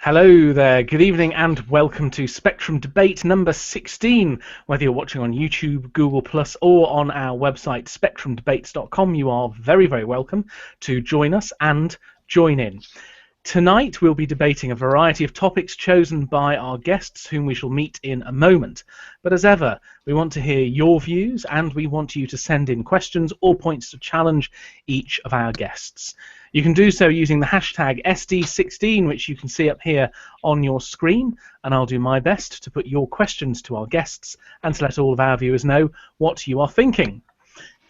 Hello there, good evening and welcome to Spectrum Debate number 16. Whether you're watching on YouTube, Google Plus or on our website spectrumdebates.com, you are very, very welcome to join us and join in. Tonight we'll be debating a variety of topics chosen by our guests whom we shall meet in a moment. But as ever, we want to hear your views and we want you to send in questions or points to challenge each of our guests. You can do so using the hashtag SD16, which you can see up here on your screen, and I'll do my best to put your questions to our guests and to let all of our viewers know what you are thinking.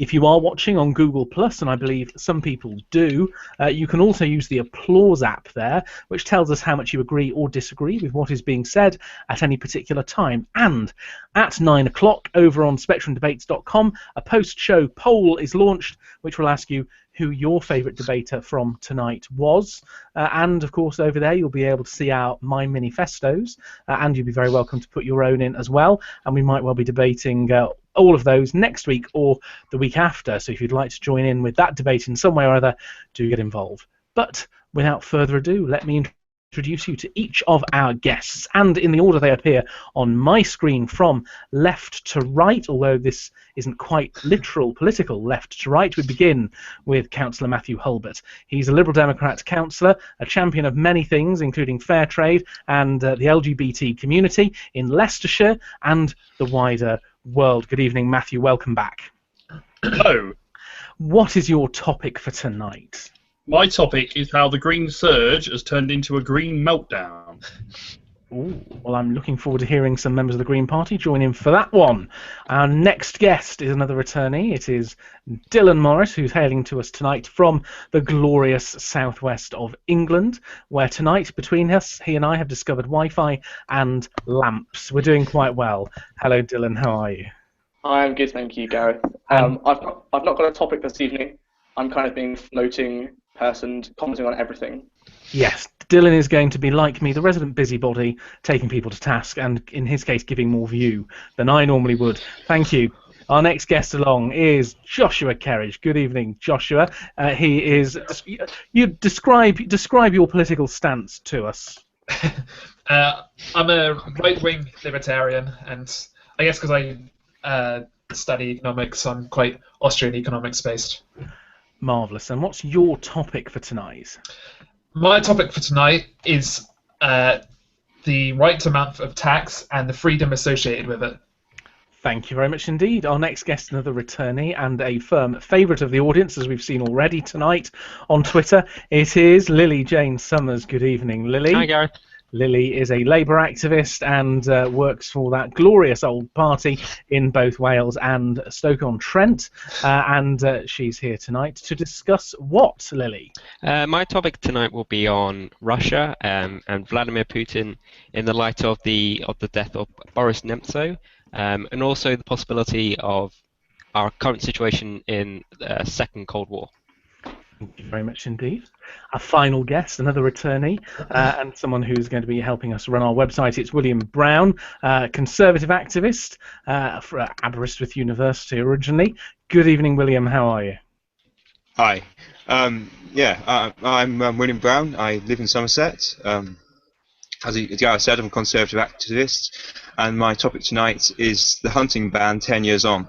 If you are watching on Google Plus, and I believe some people do, you can also use the applause app there, which tells us how much you agree or disagree with what is being said at any particular time. And at 9 o'clock over on spectrumdebates.com, a post-show poll is launched, which will ask you who your favourite debater from tonight was. And, of course, over there you'll be able to see our My Manifestos, and you'll be very welcome to put your own in as well. And we might well be debating all of those next week or the week after. So if you'd like to join in with that debate in some way or other, do get involved. But without further ado, let me introduce you to each of our guests, and in the order they appear on my screen from left to right, although this isn't quite literal political left to right. We begin with Councillor Matthew Hulbert. He's a Liberal Democrat councillor, a champion of many things, including fair trade and the LGBT community in Leicestershire and the wider world. Good evening, Matthew. Welcome back. Hello. What is your topic for tonight? My topic is how the green surge has turned into a green meltdown. Ooh, well, I'm looking forward to hearing some members of the Green Party join in for that one. Our next guest is another returnee. It is Dylan Morris, who's hailing to us tonight from the glorious southwest of England, where tonight, between us, he and I have discovered Wi-Fi and lamps. We're doing quite well. Hello, Dylan. How are you? I'm good, thank you, Gareth. I've not got a topic this evening. I'm kind of being floating person, commenting on everything. Yes, Dylan is going to be, like me, the resident busybody, taking people to task, and in his case, giving more view than I normally would. Thank you. Our next guest along is Joshua Kerridge. Good evening, Joshua. He is. You describe your political stance to us. I'm a right-wing libertarian, and I guess because I study economics, I'm quite Austrian economics based. Marvellous. And what's your topic for tonight? My topic for tonight is the right amount of tax and the freedom associated with it. Thank you very much indeed. Our next guest, another returnee and a firm favourite of the audience, as we've seen already tonight on Twitter. It is Lily Jane Summers. Good evening, Lily. Hi, Gareth. Lily is a Labour activist and works for that glorious old party in both Wales and Stoke-on-Trent. And she's here tonight to discuss what, Lily? My topic tonight will be on Russia and Vladimir Putin in the light of the death of Boris Nemtsov, and also the possibility of our current situation in the Second Cold War. Thank you very much indeed. Our final guest, another returnee, and someone who's going to be helping us run our website. It's William Brown, Conservative activist for Aberystwyth University originally. Good evening, William. How are you? Hi. I'm William Brown. I live in Somerset. As Gareth said, I'm a Conservative activist, and my topic tonight is the hunting ban 10 years on.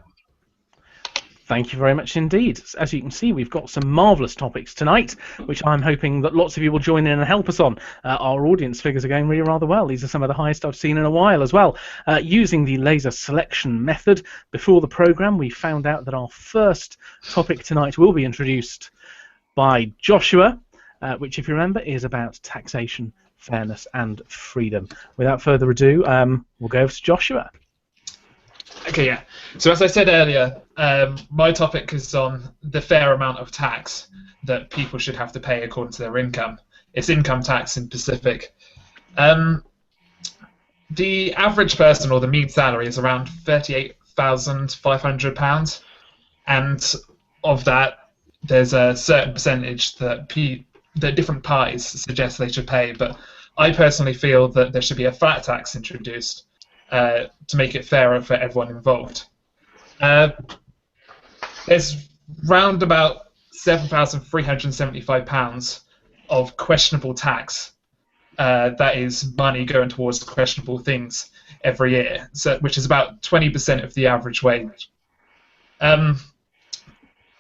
Thank you very much indeed. As you can see, we've got some marvellous topics tonight, which I'm hoping that lots of you will join in and help us on. Our audience figures are going really rather well. These are some of the highest I've seen in a while as well. Using the laser selection method, before the programme, we found out that our first topic tonight will be introduced by Joshua, which, if you remember, is about taxation, fairness and freedom. Without further ado, we'll go over to Joshua. Okay, yeah. So as I said earlier, my topic is on the fair amount of tax that people should have to pay according to their income. It's income tax in Pacific. The average person, or the mean salary, is around £38,500, and of that, there's a certain percentage that different parties suggest they should pay. But I personally feel that there should be a flat tax introduced to make it fairer for everyone involved. There's round about £7,375 of questionable tax that is money going towards questionable things every year, which is about 20% of the average wage.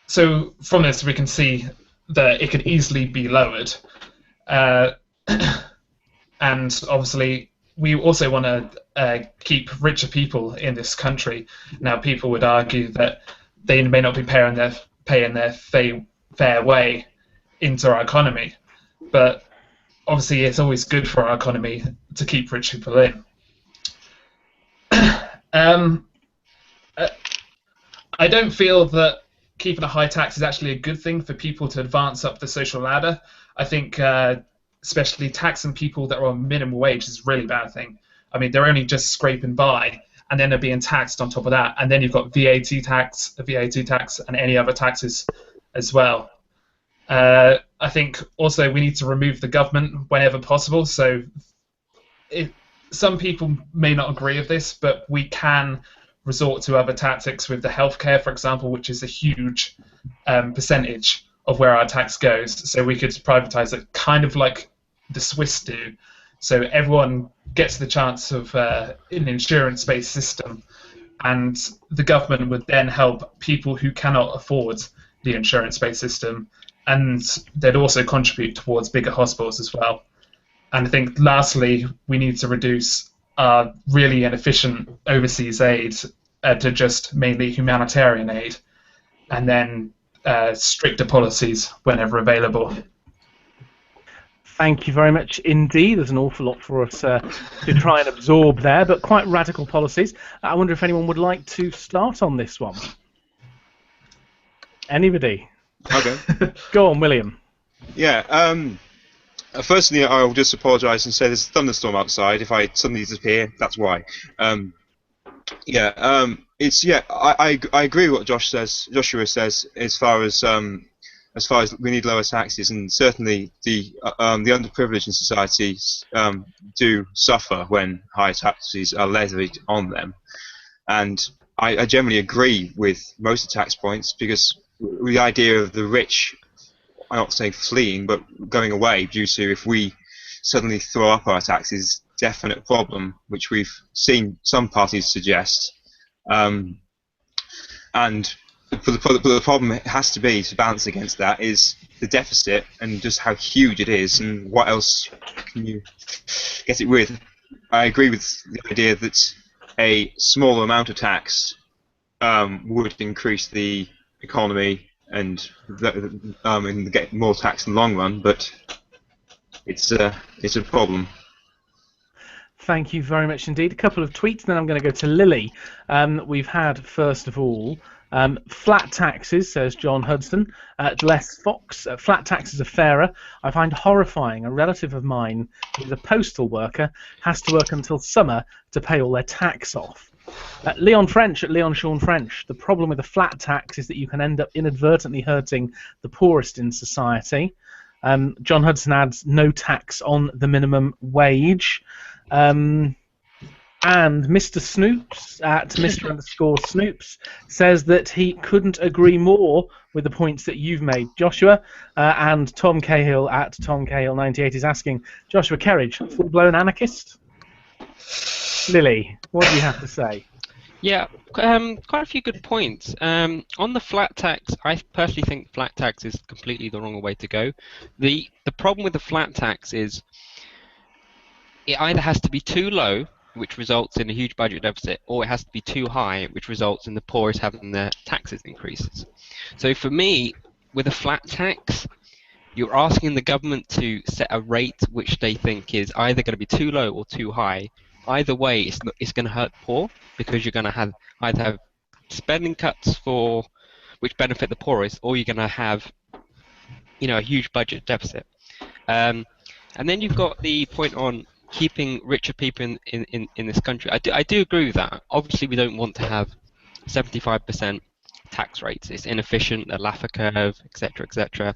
So from this, we can see that it could easily be lowered. And obviously, we also want to keep richer people in this country. Now, people would argue that they may not be paying their fair way into our economy, but obviously, it's always good for our economy to keep rich people in. I don't feel that keeping a high tax is actually a good thing for people to advance up the social ladder. I think especially taxing people that are on minimum wage is a really bad thing. I mean, they're only just scraping by, and then they're being taxed on top of that. And then you've got VAT tax, and any other taxes as well. I think also we need to remove the government whenever possible. So some people may not agree with this, but we can resort to other tactics with the healthcare, for example, which is a huge percentage of where our tax goes. So we could privatize it kind of like the Swiss do. So everyone gets the chance of an insurance-based system, and the government would then help people who cannot afford the insurance-based system, and they'd also contribute towards bigger hospitals as well. And I think lastly, we need to reduce our really inefficient overseas aid to just mainly humanitarian aid, and then stricter policies whenever available. Thank you very much indeed. There's an awful lot for us to try and absorb there, but quite radical policies. I wonder if anyone would like to start on this one. Anybody? Okay. Go on, William. Yeah. Firstly, I'll just apologise and say there's a thunderstorm outside. If I suddenly disappear, that's why. I agree with what Joshua says as far as we need lower taxes, and certainly the underprivileged in society do suffer when high taxes are levied on them. And I generally agree with most of the tax points, because the idea of the rich, I'm not saying fleeing, but going away due to if we suddenly throw up our taxes, definite problem, which we've seen some parties suggest. And the problem has to be, to balance against that, is the deficit and just how huge it is, and what else can you get it with. I agree with the idea that a small amount of tax would increase the economy and get more tax in the long run, but it's a problem. Thank you very much indeed. A couple of tweets, then I'm going to go to Lily. We've had, first of all, flat taxes, says John Hudson. Les Fox, flat taxes are fairer. I find horrifying a relative of mine who's a postal worker has to work until summer to pay all their tax off. Leon French at Leon Sean French. The problem with a flat tax is that you can end up inadvertently hurting the poorest in society. John Hudson adds no tax on the minimum wage. And Mr. Snoops at Mr_Snoops says that he couldn't agree more with the points that you've made, Joshua. And Tom Cahill at Tom Cahill 98 is asking, Joshua Kerridge, full-blown anarchist? Lily, what do you have to say? Yeah, quite a few good points. On the flat tax, I personally think flat tax is completely the wrong way to go. The problem with the flat tax is it either has to be too low, which results in a huge budget deficit, or it has to be too high, which results in the poorest having their taxes increases. So for me, with a flat tax, you're asking the government to set a rate which they think is either going to be too low or too high. Either way, it's going to hurt poor, because you're going to either have spending cuts which benefit the poorest, or you're going to have, a huge budget deficit. And then you've got the point on keeping richer people in this country. I do agree with that. Obviously, we don't want to have 75% tax rates. It's inefficient, the Laffer curve, etc., etc.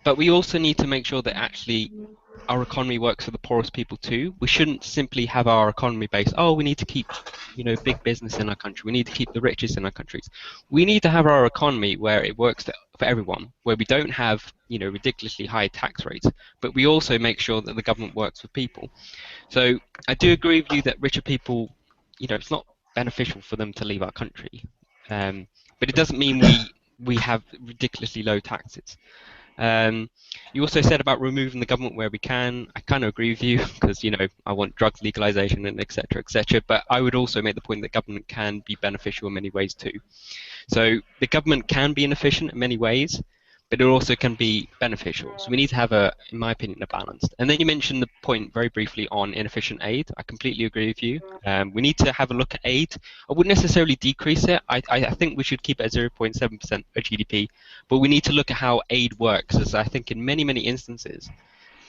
But we also need to make sure that actually our economy works for the poorest people too. We shouldn't simply have our economy based, oh, we need to keep, big business in our country. We need to keep the richest in our countries. We need to have our economy where it works for everyone, where we don't have, ridiculously high tax rates, but we also make sure that the government works for people. So I do agree with you that richer people, it's not beneficial for them to leave our country. But it doesn't mean we have ridiculously low taxes. You also said about removing the government where we can. I kind of agree with you because I want drugs legalization and etc. etc. But I would also make the point that government can be beneficial in many ways too. So the government can be inefficient in many ways, but it also can be beneficial. So we need to have in my opinion, a balance. And then you mentioned the point very briefly on inefficient aid. I completely agree with you. We need to have a look at aid. I wouldn't necessarily decrease it. I think we should keep it at 0.7% of GDP, but we need to look at how aid works, as I think in many, many instances,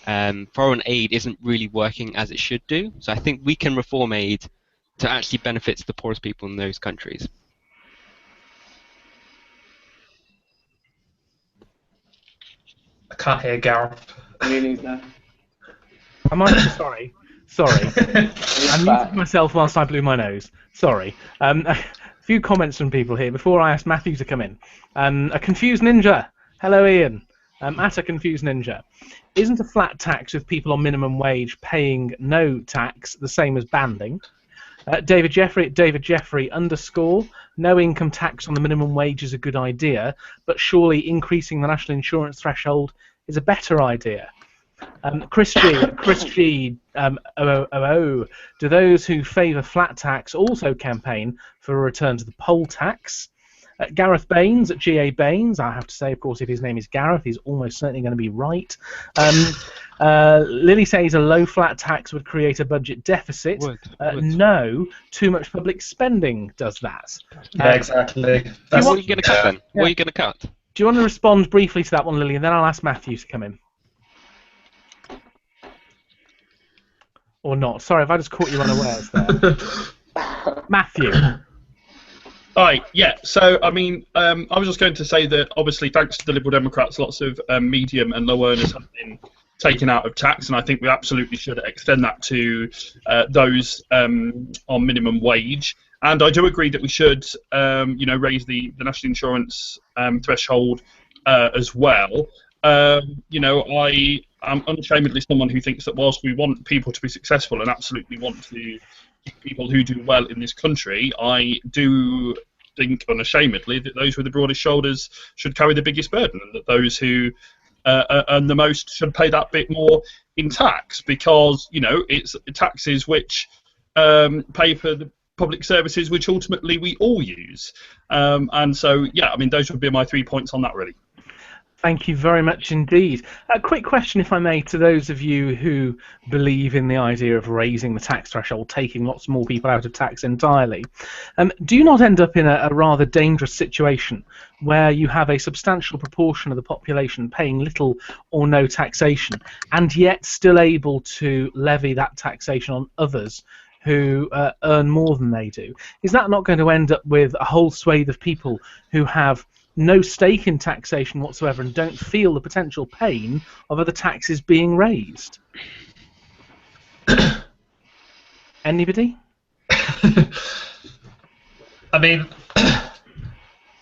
foreign aid isn't really working as it should do. So I think we can reform aid to actually benefit the poorest people in those countries. I can't hear Gareth. Am I sorry? Sorry. I muted myself whilst I blew my nose. Sorry. A few comments from people here before I ask Matthew to come in. A confused ninja. Hello, Ian. At a confused ninja. Isn't a flat tax with people on minimum wage paying no tax the same as banding? David Jeffrey at David Jeffrey _. No income tax on the minimum wage is a good idea, but surely increasing the national insurance threshold is a better idea. Chris G, do those who favour flat tax also campaign for a return to the poll tax? Gareth Baines at GA Baines, I have to say, of course, if his name is Gareth, he's almost certainly going to be right. Lily says a low flat tax would create a budget deficit. Would. No, too much public spending does that. Yeah, exactly. What are you going to cut then? Yeah. What are you going to cut? Do you want to respond briefly to that one, Lily, and then I'll ask Matthew to come in? Or not? Sorry, if I just caught you unawares there. Matthew. Right, yeah. So, I mean, I was just going to say that obviously, thanks to the Liberal Democrats, lots of medium and low earners have been taken out of tax, and I think we absolutely should extend that to those on minimum wage. And I do agree that we should, raise the national insurance threshold as well. I am unashamedly someone who thinks that whilst we want people to be successful and absolutely want to people who do well in this country, I do think unashamedly that those with the broadest shoulders should carry the biggest burden, and that those who earn the most should pay that bit more in tax, because it's taxes which pay for the public services which ultimately we all use. And so, yeah, I mean, those would be my 3 points on that, really. Thank you very much indeed. A quick question, if I may, to those of you who believe in the idea of raising the tax threshold, taking lots more people out of tax entirely. Do you not end up in a rather dangerous situation where you have a substantial proportion of the population paying little or no taxation, and yet still able to levy that taxation on others who earn more than they do? Is that not going to end up with a whole swathe of people who have no stake in taxation whatsoever and don't feel the potential pain of other taxes being raised? Anybody? I mean,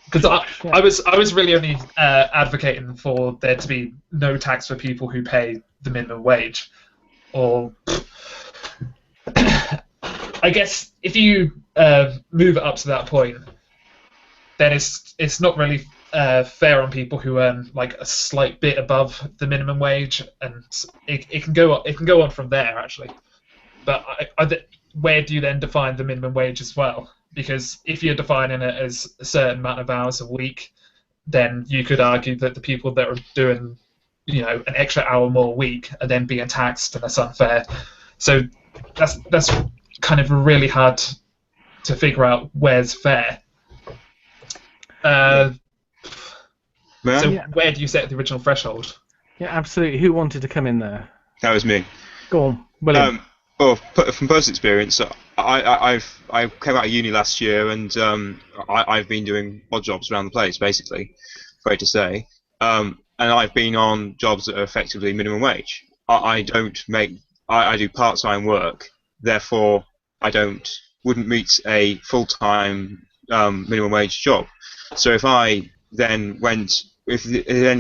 because I was really only advocating for there to be no tax for people who pay the minimum wage, or I guess if you move it up to that point, then it's not really fair on people who earn like a slight bit above the minimum wage, and it can go on from there actually. But where do you then define the minimum wage as well? Because if you're defining it as a certain amount of hours a week, then you could argue that the people that are doing an extra hour more a week are then being taxed, and that's unfair. So that's kind of really hard to figure out where's fair. So where do you set the original threshold? Yeah, absolutely. Who wanted to come in there? That was me. Go on, William. Well, from personal experience, I came out of uni last year, and I've been doing odd jobs around the place, basically, afraid to say, and I've been on jobs that are effectively minimum wage. I do part-time work, therefore I wouldn't meet a full-time minimum wage job. So if I then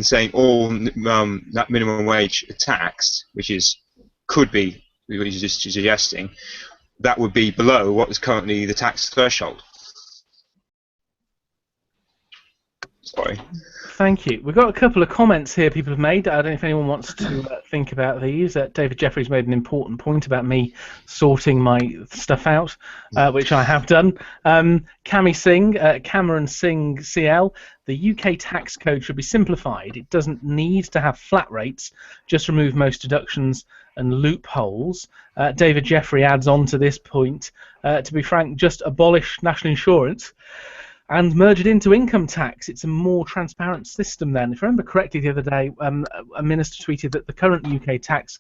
saying all that minimum wage are taxed, which could be what he's just suggesting, that would be below what is currently the tax threshold. Sorry. Thank you. We've got a couple of comments here people have made. I don't know if anyone wants to think about these. David Jeffries made an important point about me sorting my stuff out, which I have done. Cameron Singh CL, the UK tax code should be simplified. It doesn't need to have flat rates, just remove most deductions and loopholes. David Jeffrey adds on to this point, to be frank, just abolish national insurance and merge it into income tax. It's a more transparent system then. If I remember correctly the other day, a minister tweeted that the current UK tax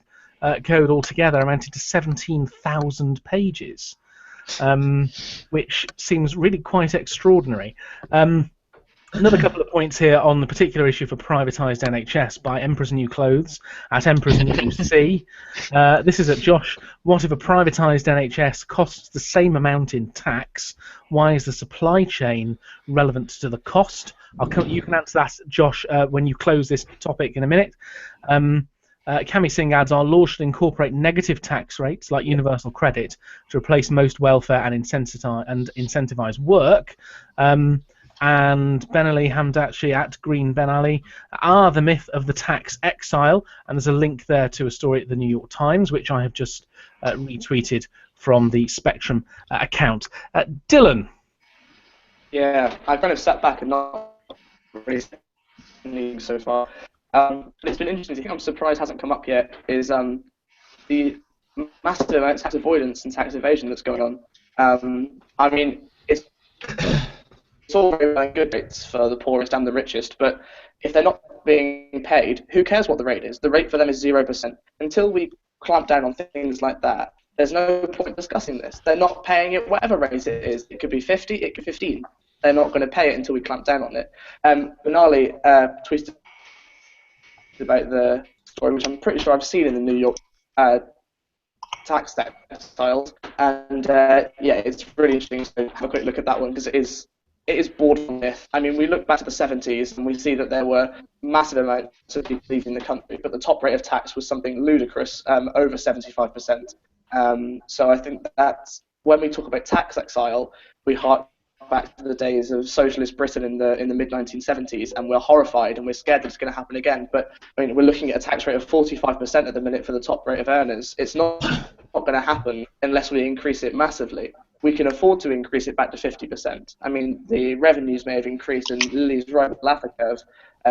code altogether amounted to 17,000 pages, which seems really quite extraordinary. Another couple of points here on the particular issue for privatised NHS by Emperor's New Clothes at Emperor's New C. This is at Josh. What if a privatised NHS costs the same amount in tax? Why is the supply chain relevant to the cost? You can answer that, Josh, when you close this topic in a minute. Cami Singh adds, our law should incorporate negative tax rates like universal credit to replace most welfare and incentivise work. And Ben Ali Hamdachi at Green Ben Ali are the myth of the tax exile, and there's a link there to a story at the New York Times, which I have just retweeted from the Spectrum account. Dylan. Yeah, I've kind of sat back and not really seen so far. But it's been interesting. The thing I'm surprised hasn't come up yet is the massive amount of tax avoidance and tax evasion that's going on. I mean, it's all very well and good rates for the poorest and the richest, but if they're not being paid, who cares what the rate is? The rate for them is 0%. Until we clamp down on things like that, there's no point discussing this. They're not paying it whatever rate it is. It could be 50, it could be 15. They're not going to pay it until we clamp down on it. Benali tweeted about the story, which I'm pretty sure I've seen in the New York tax styles, and yeah, it's really interesting to have a quick look at that one because it is borderline myth. I mean, we look back to the 70s and we see that there were massive amounts of people leaving the country, but the top rate of tax was something ludicrous, over 75%. So I think that when we talk about tax exile, we hark back to the days of socialist Britain in the mid-1970s, and we're horrified and we're scared that it's going to happen again. But I mean, we're looking at a tax rate of 45% at the minute for the top rate of earners. It's not going to happen unless we increase it massively. We can afford to increase it back to 50%. I mean, the revenues may have increased, and Lily's right with the Laffer curve,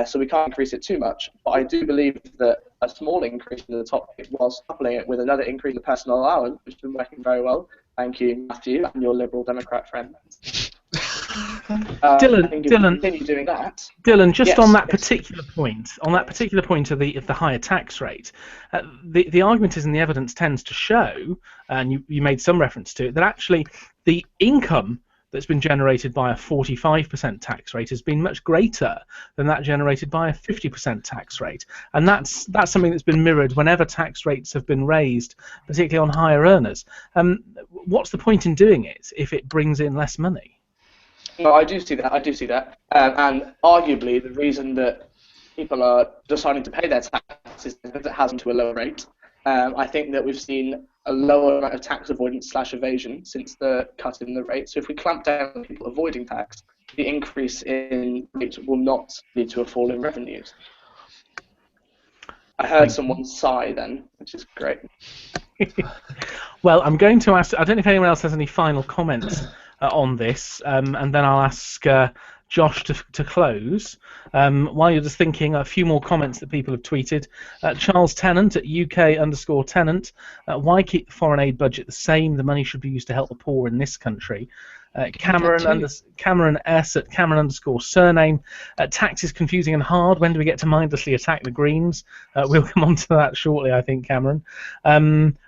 so we can't increase it too much. But I do believe that a small increase in the top rate, whilst coupling it with another increase in the personal allowance, which has been working very well. Thank you, Matthew, and your Liberal Democrat friend. Dylan, continue doing that. Dylan, just yes, on that particular point, of the higher tax rate, the argument is, and the evidence tends to show, and you made some reference to it, that actually the income that's been generated by a 45% tax rate has been much greater than that generated by a 50% tax rate, and that's something that's been mirrored whenever tax rates have been raised, particularly on higher earners. What's the point in doing it if it brings in less money? No, I do see that. And arguably, the reason that people are deciding to pay their taxes is because it has them to a lower rate. I think that we've seen a lower amount of tax avoidance / evasion since the cut in the rate. So if we clamp down on people avoiding tax, the increase in rates will not lead to a fall in revenues. I heard someone sigh then, which is great. Well, I'm going to ask, I don't know if anyone else has any final comments on this, and then I'll ask Josh to close. While you're just thinking, a few more comments that people have tweeted. Charles Tennant at UK_Tennant. Why keep the foreign aid budget the same? The money should be used to help the poor in this country. Cameron S at Cameron_surname. Tax is confusing and hard. When do we get to mindlessly attack the Greens? We'll come on to that shortly, I think, Cameron.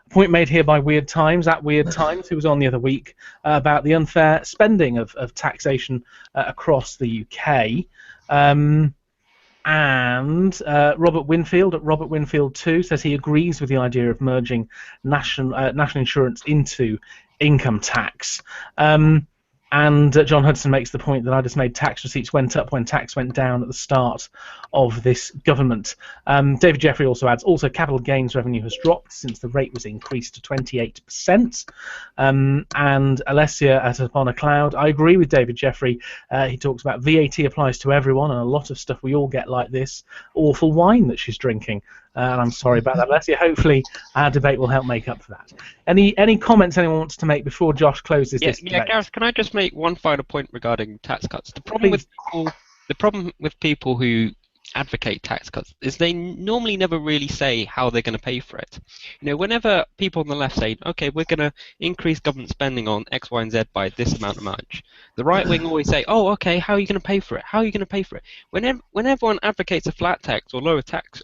Point made here by Weird Times, at Weird Times, who was on the other week, about the unfair spending of taxation across the UK. And Robert Winfield at Robert Winfield 2 says he agrees with the idea of merging national insurance into income tax. And John Hudson makes the point that I just made tax receipts went up when tax went down at the start of this government. David Jeffrey also adds, also capital gains revenue has dropped since the rate was increased to 28%. And Alessia at Upon a Cloud, I agree with David Jeffrey. He talks about VAT applies to everyone, and a lot of stuff we all get like this awful wine that she's drinking. And I'm sorry about that, Alessia. Hopefully our debate will help make up for that. Any comments anyone wants to make before Josh closes this debate? Yeah, Gareth, can I just make one final point regarding tax cuts? The problem with people who advocate tax cuts is they normally never really say how they're going to pay for it. You know, whenever people on the left say, okay, we're going to increase government spending on X, Y, and Z by this amount of much, the right wing always say, oh, okay, how are you going to pay for it? How are you going to pay for it? When everyone advocates a flat tax or lower tax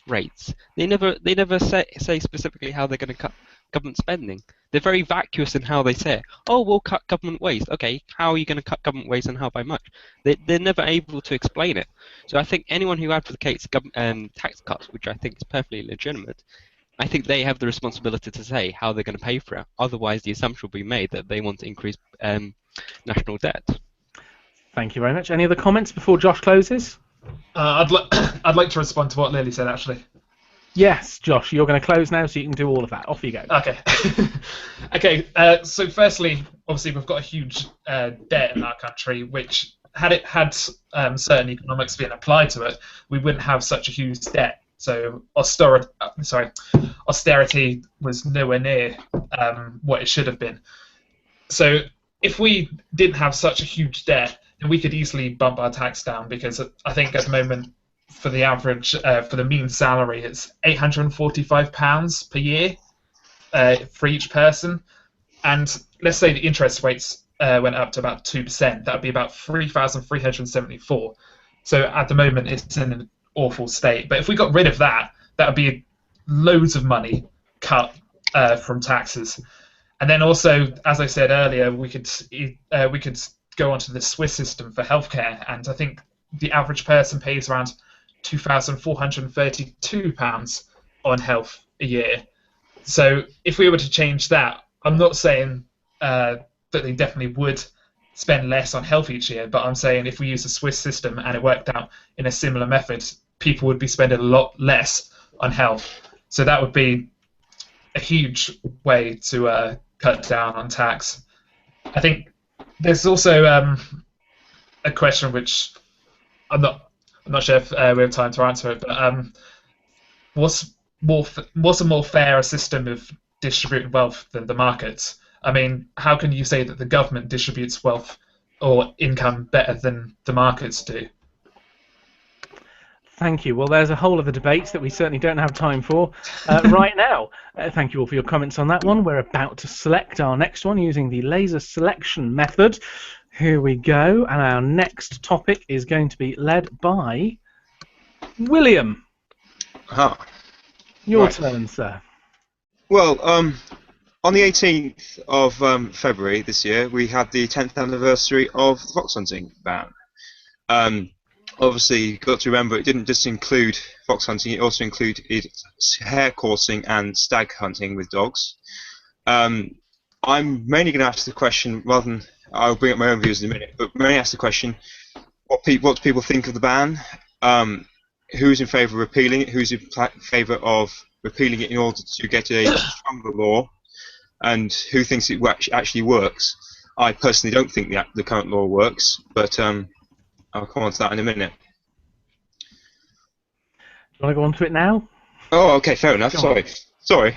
rates, they never say specifically how they're going to cut government spending. They're very vacuous in how they say it. Oh, we'll cut government waste. Okay, how are you going to cut government waste and how by much? They're never able to explain it. So I think anyone who advocates tax cuts, which I think is perfectly legitimate, I think they have the responsibility to say how they're going to pay for it. Otherwise, the assumption will be made that they want to increase national debt. Thank you very much. Any other comments before Josh closes? I'd like to respond to what Lily said, actually. Yes, Josh, you're going to close now, so you can do all of that. Off you go. Okay. Okay. So, firstly, obviously, we've got a huge debt in our country, which had certain economics been applied to it, we wouldn't have such a huge debt. So, austerity was nowhere near what it should have been. So, if we didn't have such a huge debt, then we could easily bump our tax down, because I think at the moment, for the average, for the mean salary, it's £845 per year for each person. And let's say the interest rates went up to about 2%. That would be about £3,374. So at the moment, it's in an awful state. But if we got rid of that, that would be loads of money cut from taxes. And then also, as I said earlier, we could go onto the Swiss system for healthcare, and I think the average person pays around £2,432 on health a year. So if we were to change that, I'm not saying that they definitely would spend less on health each year, but I'm saying if we use the Swiss system and it worked out in a similar method, people would be spending a lot less on health. So that would be a huge way to cut down on tax. I think there's also a question which I'm not sure if we have time to answer it, but what's a more fair system of distributing wealth than the markets? I mean, how can you say that the government distributes wealth or income better than the markets do? Thank you. Well, there's a whole of the debates that we certainly don't have time for right now. Thank you all for your comments on that one. We're about to select our next one using the laser selection method. Here we go. And our next topic is going to be led by William. Your turn, sir. Well, on the 18th of February this year, we had the 10th anniversary of the fox hunting ban. Obviously, you've got to remember, it didn't just include fox hunting, it also included hare coursing and stag hunting with dogs. I'm mainly going to ask the question, rather than, I'll bring up my own views in a minute, but mainly ask the question, what do people think of the ban? Who's in favour of repealing it? Who's in favour of repealing it in order to get a stronger law? And who thinks it actually works? I personally don't think the current law works, but I'll come on to that in a minute. Do you want to go on to it now? Oh, okay, fair enough. Sorry.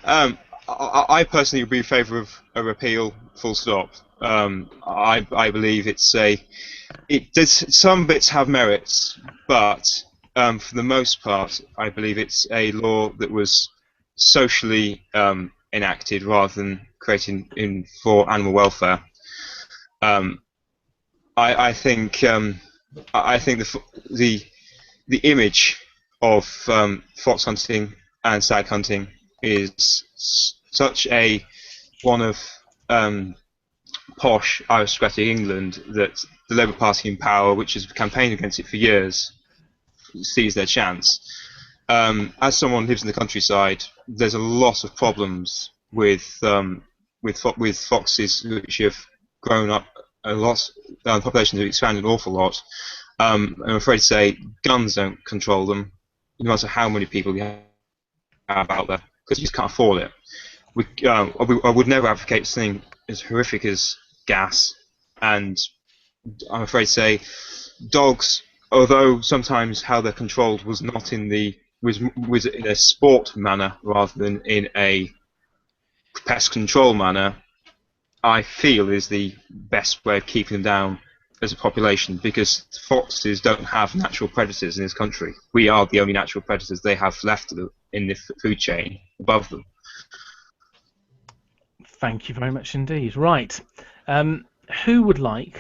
I personally would be in favour of a repeal, full stop. I believe some bits have merits, but for the most part, I believe it's a law that was socially enacted rather than created for animal welfare. I think the image of fox hunting and stag hunting is such a one of posh aristocratic England that the Labour Party in power, which has campaigned against it for years, sees their chance. As someone who lives in the countryside, there's a lot of problems with foxes which have grown up a lot. Populations have expanded an awful lot. I'm afraid to say guns don't control them, no matter how many people you have out there, because you just can't afford it. I would never advocate something as horrific as gas, and I'm afraid to say dogs, although sometimes how they're controlled was not in a sport manner rather than in a pest control manner, I feel is the best way of keeping them down as a population, because foxes don't have natural predators in this country. We are the only natural predators they have left in the food chain above them. Thank you very much indeed. Right. Who would like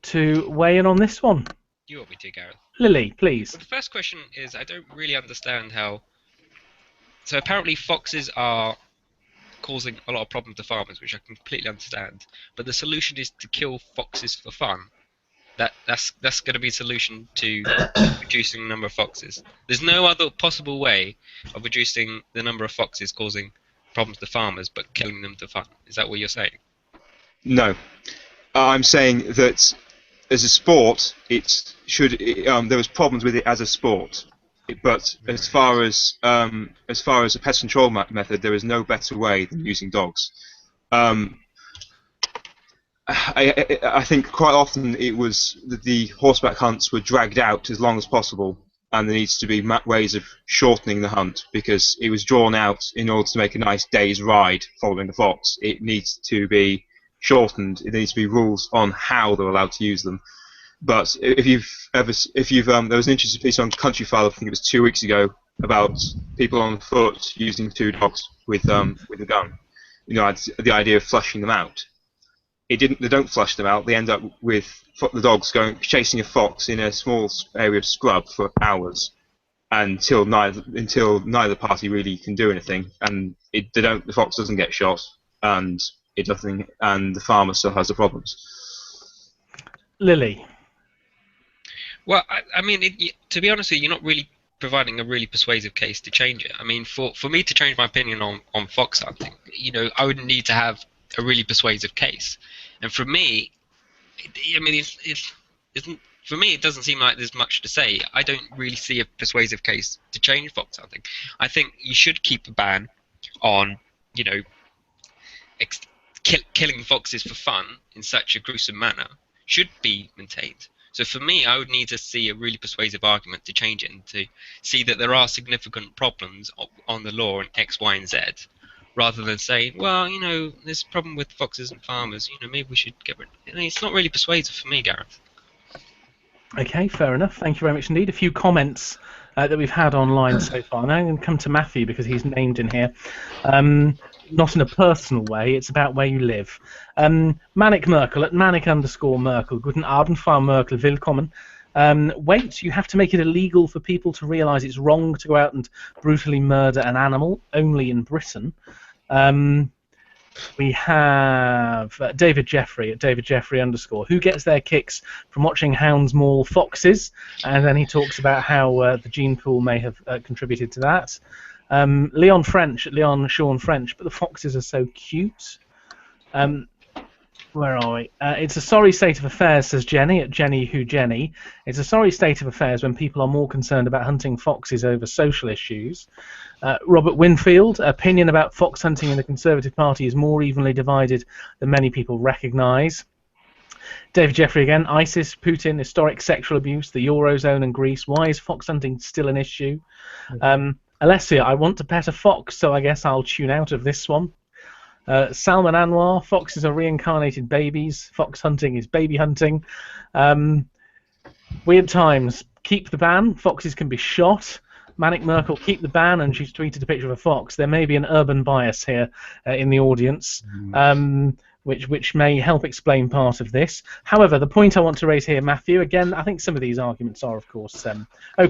to weigh in on this one? You want me to, Gareth? Lily, please. Well, the first question is, I don't really understand how... So apparently foxes are causing a lot of problems to farmers, which I completely understand. But the solution is to kill foxes for fun. That's going to be a solution to reducing the number of foxes. There's no other possible way of reducing the number of foxes causing problems to farmers but killing them for fun. Is that what you're saying? No. I'm saying that as a sport, there was problems with it as a sport. But as far as a pest control method, there is no better way than using dogs. I think quite often it was that the horseback hunts were dragged out as long as possible, and there needs to be ways of shortening the hunt, because it was drawn out in order to make a nice day's ride following the fox. It needs to be shortened. There needs to be rules on how they're allowed to use them. But there was an interesting piece on Countryfile, I think it was 2 weeks ago, about people on foot using 2 dogs with a gun. The idea of flushing them out. They don't flush them out. They end up with the dogs chasing a fox in a small area of scrub for hours until neither party really can do anything, and the fox doesn't get shot, and the farmer still has the problems. Lily. Well, I mean, to be honest with you, you're not really providing a really persuasive case to change it. I mean, for me to change my opinion on fox hunting, I would need to have a really persuasive case. And for me, for me, it doesn't seem like there's much to say. I don't really see a persuasive case to change fox hunting. I think you should keep a ban on, killing foxes for fun in such a gruesome manner should be maintained. So for me, I would need to see a really persuasive argument to change it and to see that there are significant problems on the law in X, Y, and Z, rather than saying, well, there's a problem with foxes and farmers, maybe we should get rid of it. It's not really persuasive for me, Gareth. Okay, fair enough. Thank you very much indeed. A few comments that we've had online so far. Now I'm going to come to Matthew because he's named in here. Not in a personal way, it's about where you live. Manic Merkel at Manic_Merkel. Guten Abend, Frau Merkel, willkommen. Wait, you have to make it illegal for people to realise it's wrong to go out and brutally murder an animal, only in Britain. We have David Jeffrey at David Jeffrey_, who gets their kicks from watching hounds maul foxes, and then he talks about how the gene pool may have contributed to that. Leon French at Leon Sean French, but the foxes are so cute. Where are we? It's a sorry state of affairs, says Jenny at Jenny Who Jenny. It's a sorry state of affairs when people are more concerned about hunting foxes over social issues. Robert Winfield, opinion about fox hunting in the Conservative Party is more evenly divided than many people recognise. David Jeffrey again, ISIS, Putin, historic sexual abuse, the Eurozone and Greece. Why is fox hunting still an issue? Alessia, I want to pet a fox, so I guess I'll tune out of this one. Salman Anwar, foxes are reincarnated babies. Fox hunting is baby hunting. Weird Times, keep the ban. Foxes can be shot. Manic Merkel, keep the ban, and she's tweeted a picture of a fox. There may be an urban bias here in the audience, which may help explain part of this. However, the point I want to raise here, Matthew, again, I think some of these arguments are, of course...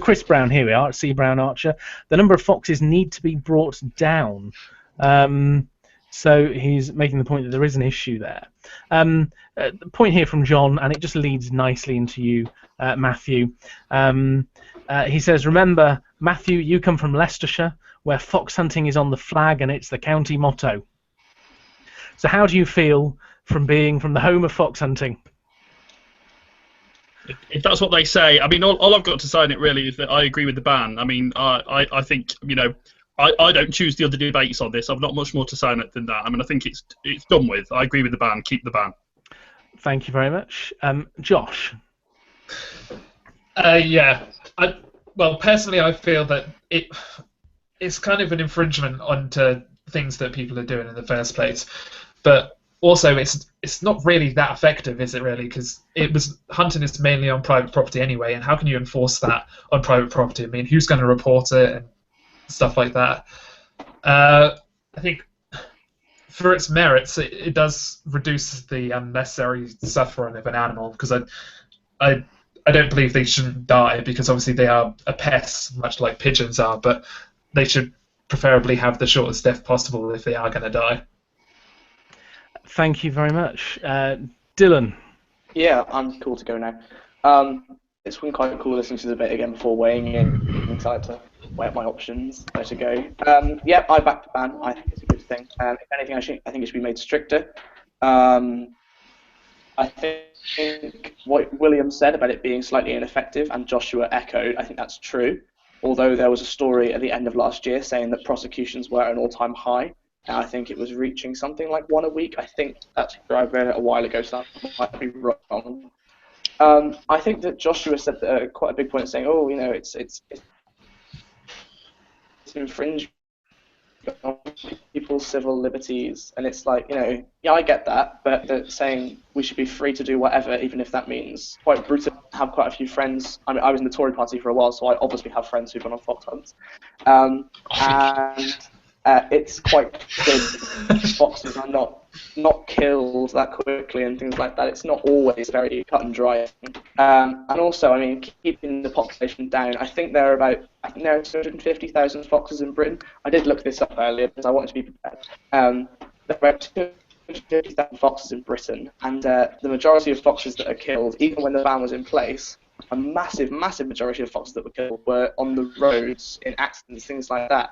Chris Brown, here we are, at C. Brown Archer. The number of foxes need to be brought down. So he's making the point that there is an issue there. The point here from John, and it just leads nicely into you, Matthew. He says, remember, Matthew, you come from Leicestershire, where fox hunting is on the flag and it's the county motto. So how do you feel from being from the home of fox hunting? If that's what they say, I mean, all I've got to say on it really is that I agree with the ban. I mean, I think, you know, I don't choose the other debates on this. I've not much more to say on it than that. I mean, I think it's done with. I agree with the ban. Keep the ban. Thank you very much. Josh? Yeah. Well, personally, I feel that it's kind of an infringement onto things that people are doing in the first place. But also, it's not really that effective, is it really? Because hunting is mainly on private property anyway, and how can you enforce that on private property? I mean, who's going to report it and stuff like that? I think for its merits, it does reduce the unnecessary suffering of an animal, because I don't believe they shouldn't die, because obviously they are a pest, much like pigeons are, but they should preferably have the shortest death possible if they are going to die. Thank you very much. Dylan? Yeah, I'm cool to go now. It's been quite cool listening to the debate again before weighing in. I'm excited to weigh up my options, where to go. Yeah, I back the ban. I think it's a good thing. If anything, I think it should be made stricter. I think what William said about it being slightly ineffective, and Joshua echoed, I think that's true. Although there was a story at the end of last year saying that prosecutions were at an all-time high. And I think it was reaching something like 1 a week. I think that's where I read it a while ago, so that might be wrong. I think that Joshua said quite a big point, saying, "Oh, you know, it's infringing on people's civil liberties," and it's like, you know, yeah, I get that, but they're saying we should be free to do whatever, even if that means quite brutal. I have quite a few friends. I mean, I was in the Tory party for a while, so I obviously have friends who've gone on fox hunts, and it's quite good. Foxes are not killed that quickly and things like that. It's not always very cut and dry. And also, I mean, keeping the population down. I think there are 250,000 foxes in Britain. I did look this up earlier because I wanted to be prepared. There are about 250,000 foxes in Britain, and the majority of foxes that are killed, even when the ban was in place, a massive majority of foxes that were killed were on the roads, in accidents, things like that.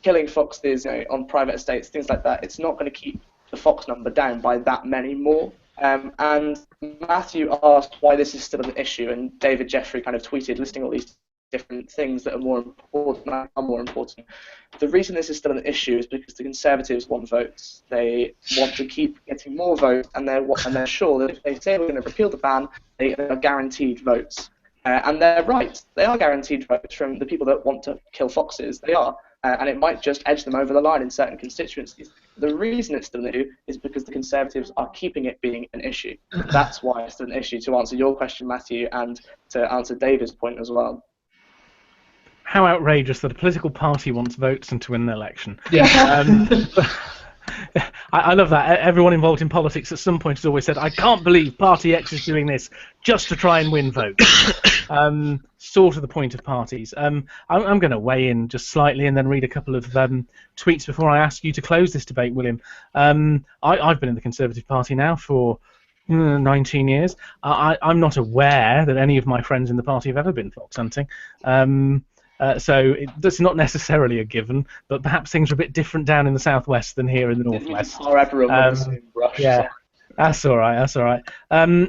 Killing foxes, you know, on private estates, things like that, it's not going to keep the fox number down by that many more. And Matthew asked why this is still an issue, and David Jeffrey kind of tweeted listing all these different things that are more important. The reason this is still an issue is because the Conservatives want votes. They want to keep getting more votes, and they're sure that if they say we're going to repeal the ban, they are guaranteed votes. And they're right. They are guaranteed votes from the people that want to kill foxes. They are. And it might just edge them over the line in certain constituencies. The reason it's still an issue is because the Conservatives are keeping it being an issue. That's why it's still an issue, to answer your question, Matthew, and to answer David's point as well. How outrageous that a political party wants votes and to win the election. Yeah. I love that. Everyone involved in politics at some point has always said, I can't believe Party X is doing this just to try and win votes. Sort of the point of parties. I'm going to weigh in just slightly and then read a couple of tweets before I ask you to close this debate, William. I've been in the Conservative Party now for 19 years. I'm not aware that any of my friends in the party have ever been fox hunting. So that's not necessarily a given, but perhaps things are a bit different down in the southwest than here in the northwest. Yeah, that's all right. That's all right.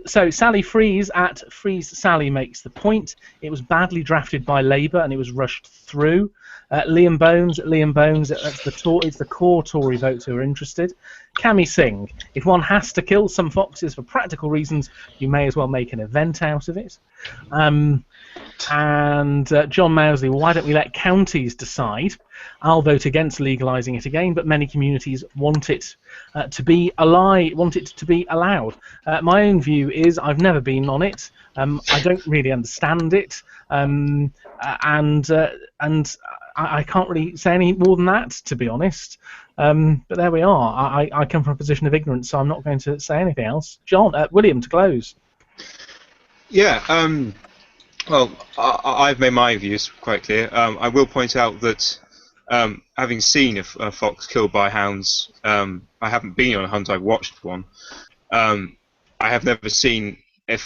So Sally Freeze at Freeze Sally makes the point. It was badly drafted by Labour and it was rushed through. Liam Bones, it's the core Tory votes who are interested. Cami Singh, if one has to kill some foxes for practical reasons, you may as well make an event out of it. And John Mousley, why don't we let counties decide? I'll vote against legalising it again, but many communities want it to be allowed. My own view is I've never been on it. I don't really understand it, and I can't really say any more than that, to be honest. But there we are. I come from a position of ignorance, so I'm not going to say anything else. William, to close. Yeah. Well, I've made my views quite clear. I will point out that having seen a fox killed by hounds, I haven't been on a hunt. I've watched one. I have never seen. It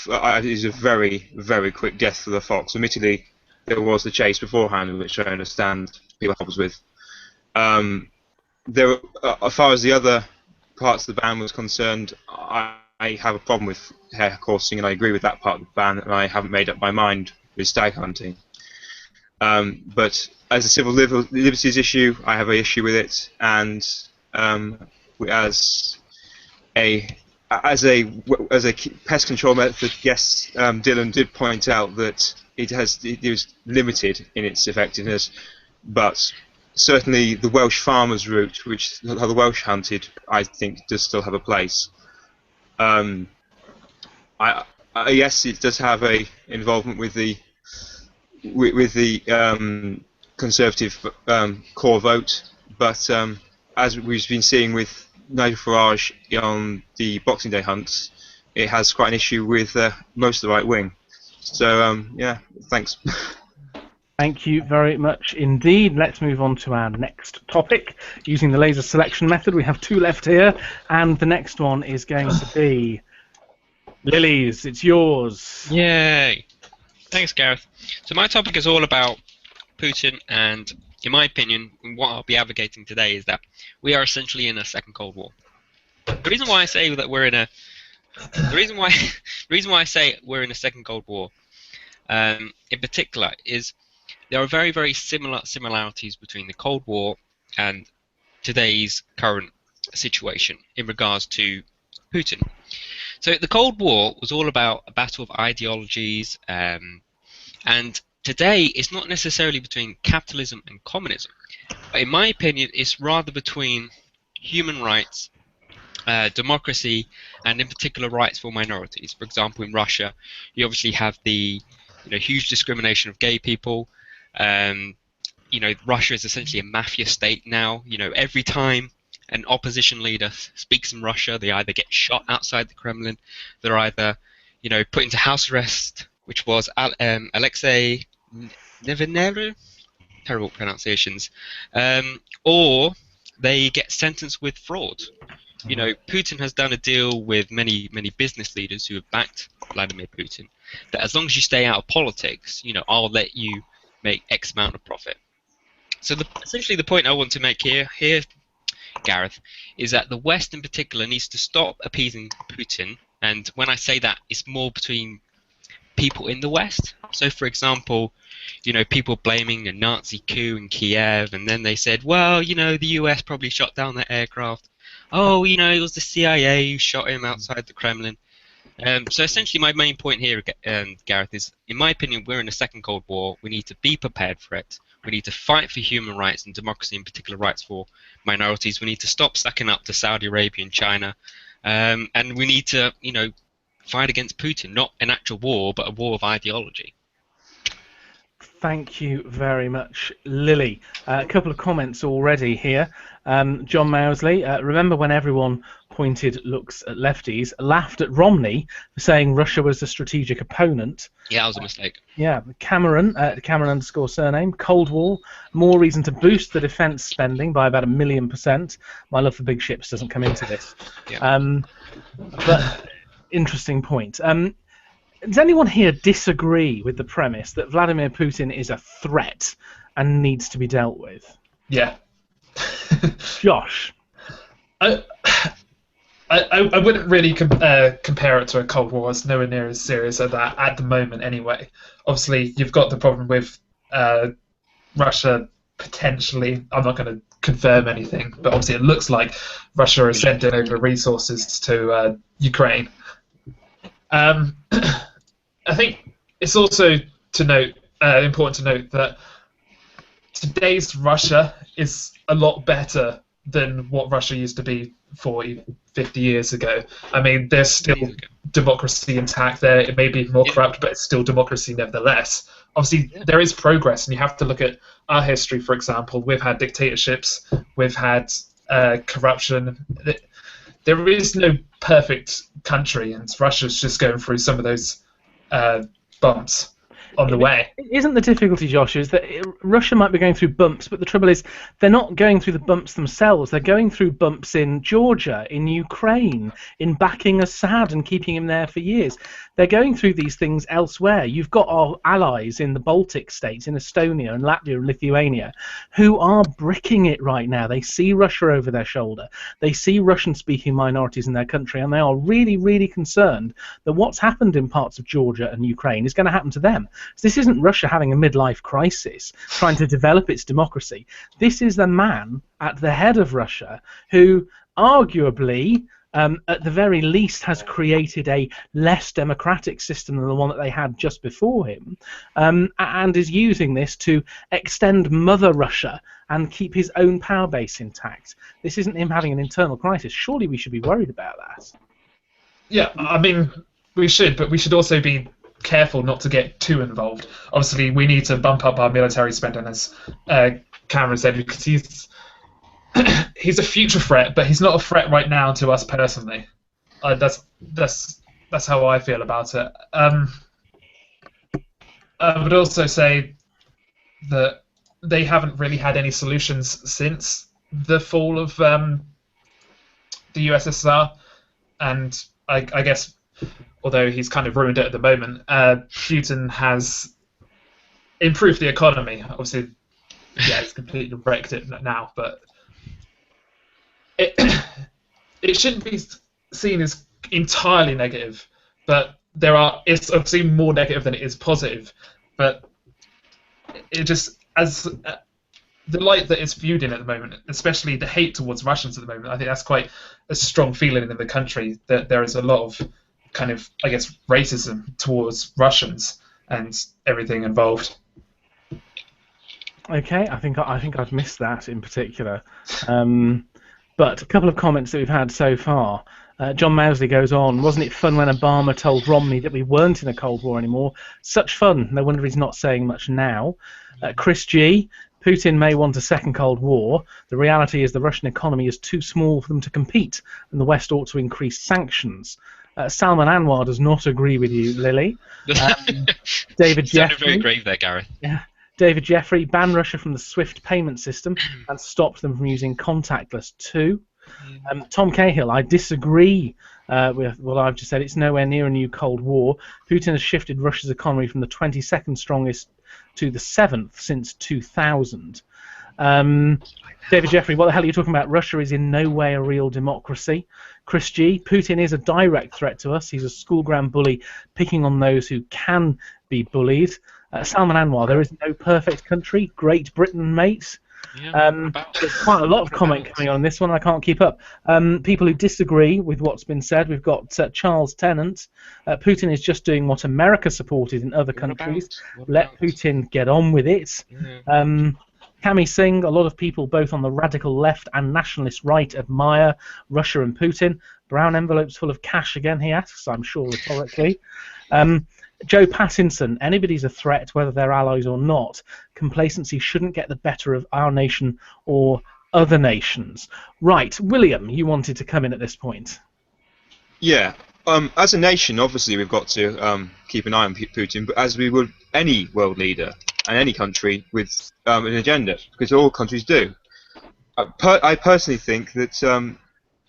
is a very, very quick death for the fox. Admittedly, there was the chase beforehand, which I understand people help us with. As far as the other parts of the ban was concerned, I have a problem with hare coursing, and I agree with that part of the ban, and I haven't made up my mind with stag hunting. But as a civil liberties issue, I have an issue with it, and as a pest control method, yes, Dylan did point out that it is limited in its effectiveness, but certainly the Welsh farmers route, which how the Welsh hunted, I think does still have a place. Yes, it does have a involvement with the Conservative core vote, but as we've been seeing with Nigel Farage on the Boxing Day hunts, it has quite an issue with most of the right wing. So yeah, thanks. Thank you very much indeed. Let's move on to our next topic. Using the laser selection method, we have 2 left here, and the next one is going to be Lily's. It's yours. Yay! Thanks, Gareth. So my topic is all about Putin, and in my opinion, what I'll be advocating today is that we are essentially in a second Cold War. The reason why I say that we're in a reason why I say we're in a second Cold War, in particular, is there are very, very similarities between the Cold War and today's current situation in regards to Putin. So the Cold War was all about a battle of ideologies, and today it's not necessarily between capitalism and communism, but in my opinion it's rather between human rights, democracy, and in particular rights for minorities. For example, in Russia you obviously have the huge discrimination of gay people. Russia is essentially a mafia state now. Every time an opposition leader speaks in Russia, they either get shot outside the Kremlin, they're either put into house arrest, which was Alexei Navalny, terrible pronunciations, or they get sentenced with fraud. Putin has done a deal with many business leaders who have backed Vladimir Putin that as long as you stay out of politics, I'll let you make X amount of profit. So essentially the point I want to make here, Gareth, is that the West in particular needs to stop appeasing Putin, and when I say that, it's more between people in the West. So for example, people blaming a Nazi coup in Kiev, and then they said, well, the US probably shot down their aircraft. Oh, it was the CIA who shot him outside the Kremlin. So essentially my main point here, Gareth, is, in my opinion, we're in a second Cold War. We need to be prepared for it. We need to fight for human rights and democracy, in particular rights for minorities. We need to stop sucking up to Saudi Arabia and China. And we need to, fight against Putin, not an actual war, but a war of ideology. Thank you very much, Lily. A couple of comments already here. John Mousley, remember when everyone pointed looks at lefties, laughed at Romney for saying Russia was a strategic opponent. Yeah, that was a mistake. Yeah, Cameron, Cameron _ surname, Cold War, more reason to boost the defence spending by about 1 million %. My love for big ships doesn't come into this. Yeah. But interesting point. Does anyone here disagree with the premise that Vladimir Putin is a threat and needs to be dealt with? Yeah. Josh? I wouldn't really compare it to a Cold War. It's nowhere near as serious as that at the moment anyway. Obviously, you've got the problem with Russia potentially, I'm not going to confirm anything, but obviously it looks like Russia is sending over resources to Ukraine. I think it's also important to note that today's Russia is a lot better than what Russia used to be 40, 50 years ago. I mean, there's still democracy intact there. It may be more corrupt, but it's still democracy nevertheless. Obviously, there is progress, and you have to look at our history, for example. We've had dictatorships, we've had corruption. There is no perfect country, and Russia's just going through some of those bumps. on the way. Isn't the difficulty, Josh, is that Russia might be going through bumps, but the trouble is they're not going through the bumps themselves. They're going through bumps in Georgia, in Ukraine, in backing Assad and keeping him there for years. They're going through these things elsewhere. You've got our allies in the Baltic states, in Estonia and Latvia and Lithuania, who are bricking it right now. They see Russia over their shoulder. They see Russian-speaking minorities in their country, and they are really, really concerned that what's happened in parts of Georgia and Ukraine is going to happen to them. So this isn't Russia having a midlife crisis, trying to develop its democracy. This is the man at the head of Russia who arguably, at the very least, has created a less democratic system than the one that they had just before him, and is using this to extend Mother Russia and keep his own power base intact. This isn't him having an internal crisis. Surely we should be worried about that. Yeah, I mean, we should, but we should also be careful not to get too involved. Obviously, we need to bump up our military spending, as Cameron said, because he's a future threat, but he's not a threat right now to us personally. That's how I feel about it. I would also say that they haven't really had any solutions since the fall of the USSR, and I guess, although he's kind of ruined it at the moment, Putin has improved the economy. Obviously, yeah, it's completely wrecked it now, but it shouldn't be seen as entirely negative. But it's obviously more negative than it is positive. But it just, as the light that it's viewed in at the moment, especially the hate towards Russians at the moment, I think that's quite a strong feeling in the country, that there is a lot of kind of, I guess, racism towards Russians and everything involved. Okay, I think I've missed that in particular. But a couple of comments that we've had so far. John Mousley goes on, wasn't it fun when Obama told Romney that we weren't in a Cold War anymore? Such fun. No wonder he's not saying much now. Chris G, Putin may want a second Cold War. The reality is the Russian economy is too small for them to compete, and the West ought to increase sanctions. Salman Anwar does not agree with you, Lily. David Jeffrey. Sounded very grave there, Gareth. Yeah. David Jeffrey, ban Russia from the SWIFT payment system and stop them from using contactless too. Tom Cahill, I disagree with what I've just said. It's nowhere near a new Cold War. Putin has shifted Russia's economy from the 22nd strongest to the 7th since 2000. David Jeffrey, what the hell are you talking about? Russia is in no way a real democracy. Chris G, Putin is a direct threat to us. He's a school-ground bully picking on those who can be bullied. Salman Anwar, there is no perfect country. Great Britain, mate. Yeah, there's quite a lot of comment coming on this one. I can't keep up. People who disagree with what's been said. We've got Charles Tennant. Putin is just doing what America supported in other countries. Let Putin get on with it. Yeah. Cami Singh, a lot of people both on the radical left and nationalist right admire Russia and Putin. Brown envelopes full of cash again, he asks, I'm sure rhetorically. Joe Pattinson, anybody's a threat, whether they're allies or not. Complacency shouldn't get the better of our nation or other nations. Right, William, you wanted to come in at this point. Yeah. As a nation, obviously, we've got to keep an eye on Putin, but as we would any world leader and any country with an agenda, because all countries do. I personally think that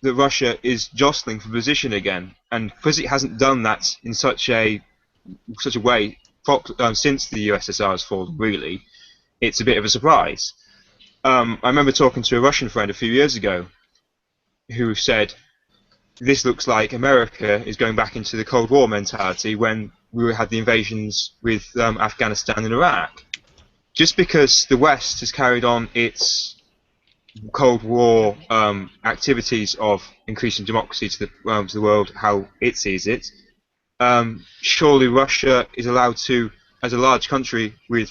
that Russia is jostling for position again, and because it hasn't done that in such a way since the USSR has fallen, really, it's a bit of a surprise. I remember talking to a Russian friend a few years ago who said, this looks like America is going back into the Cold War mentality when we had the invasions with Afghanistan and Iraq. Just because the West has carried on its Cold War activities of increasing democracy to the world how it sees it, surely Russia is allowed to, as a large country with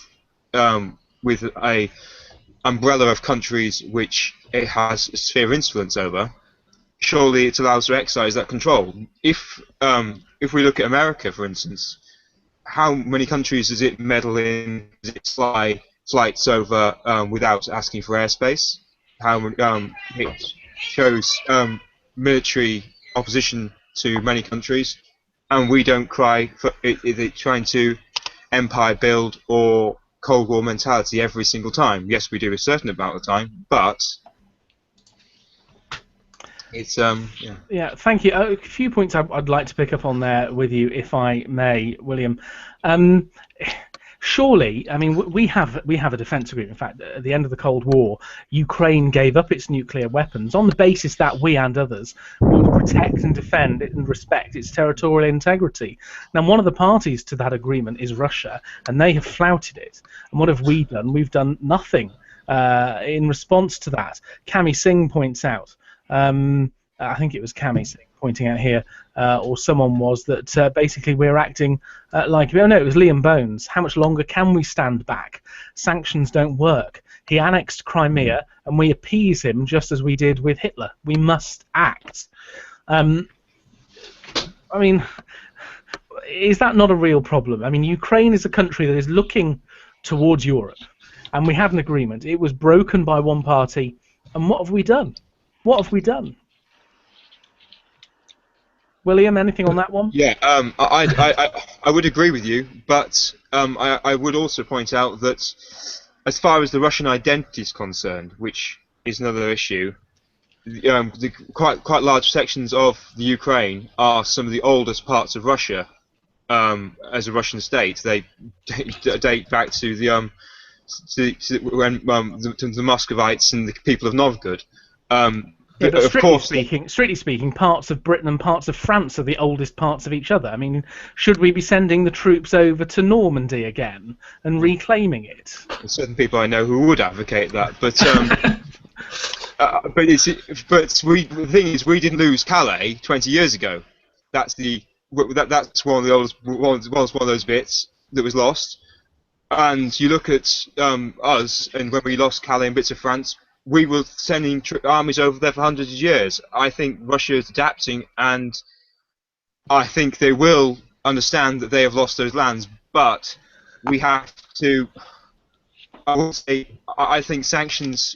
a umbrella of countries which it has a sphere of influence over, surely it allows to exercise that control. If we look at America, for instance, how many countries does it meddle in? Does it fly flights over without asking for airspace? How it shows military opposition to many countries, and we don't cry for it trying to empire build or Cold War mentality every single time. Yes, we do a certain amount of the time, but it's yeah. Yeah, thank you. A few points I'd like to pick up on there with you, if I may, William. Surely, I mean, we have a defence agreement. In fact, at the end of the Cold War, Ukraine gave up its nuclear weapons on the basis that we and others would protect and defend and respect its territorial integrity. Now, one of the parties to that agreement is Russia, and they have flouted it. And what have we done? We've done nothing in response to that. Cami Singh points out, I think it was Cami Singh pointing out here, or someone was, that basically we're acting like, oh no, it was Liam Bones. How much longer can we stand back? Sanctions don't work. He annexed Crimea, and we appease him just as we did with Hitler. We must act. I mean, is that not a real problem? I mean, Ukraine is a country that is looking towards Europe, and we had an agreement. It was broken by one party, and what have we done? What have we done? William, anything on that one? Yeah, I would agree with you, but I would also point out that as far as the Russian identity is concerned, which is another issue, the quite large sections of the Ukraine are some of the oldest parts of Russia as a Russian state. They date back to the Muscovites and the people of Novgorod. Yeah, but of course, strictly speaking, parts of Britain and parts of France are the oldest parts of each other. I mean, should we be sending the troops over to Normandy again and reclaiming it? There's certain people I know who would advocate that, but the thing is, we didn't lose Calais 20 years ago. That's one of the oldest, one of those bits that was lost. And you look at us, and when we lost Calais and bits of France, we were sending armies over there for hundreds of years. I think Russia is adapting, and I think they will understand that they have lost those lands. But we have to. I will say, I think sanctions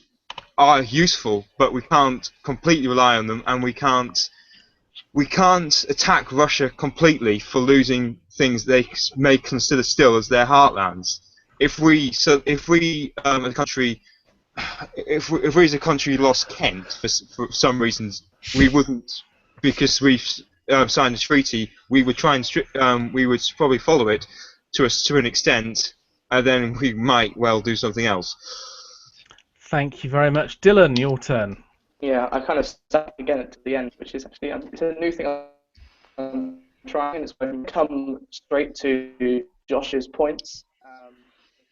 are useful, but we can't completely rely on them, and we can't attack Russia completely for losing things they may consider still as their heartlands. If we a country. If we as a country lost Kent for some reasons, we wouldn't, because we've signed a treaty. We would try and we would probably follow it to an extent, and then we might well do something else. Thank you very much, Dylan. Your turn. Yeah, I kind of sat again at the end, which is actually it's a new thing I'm trying. It's when we come straight to Josh's points,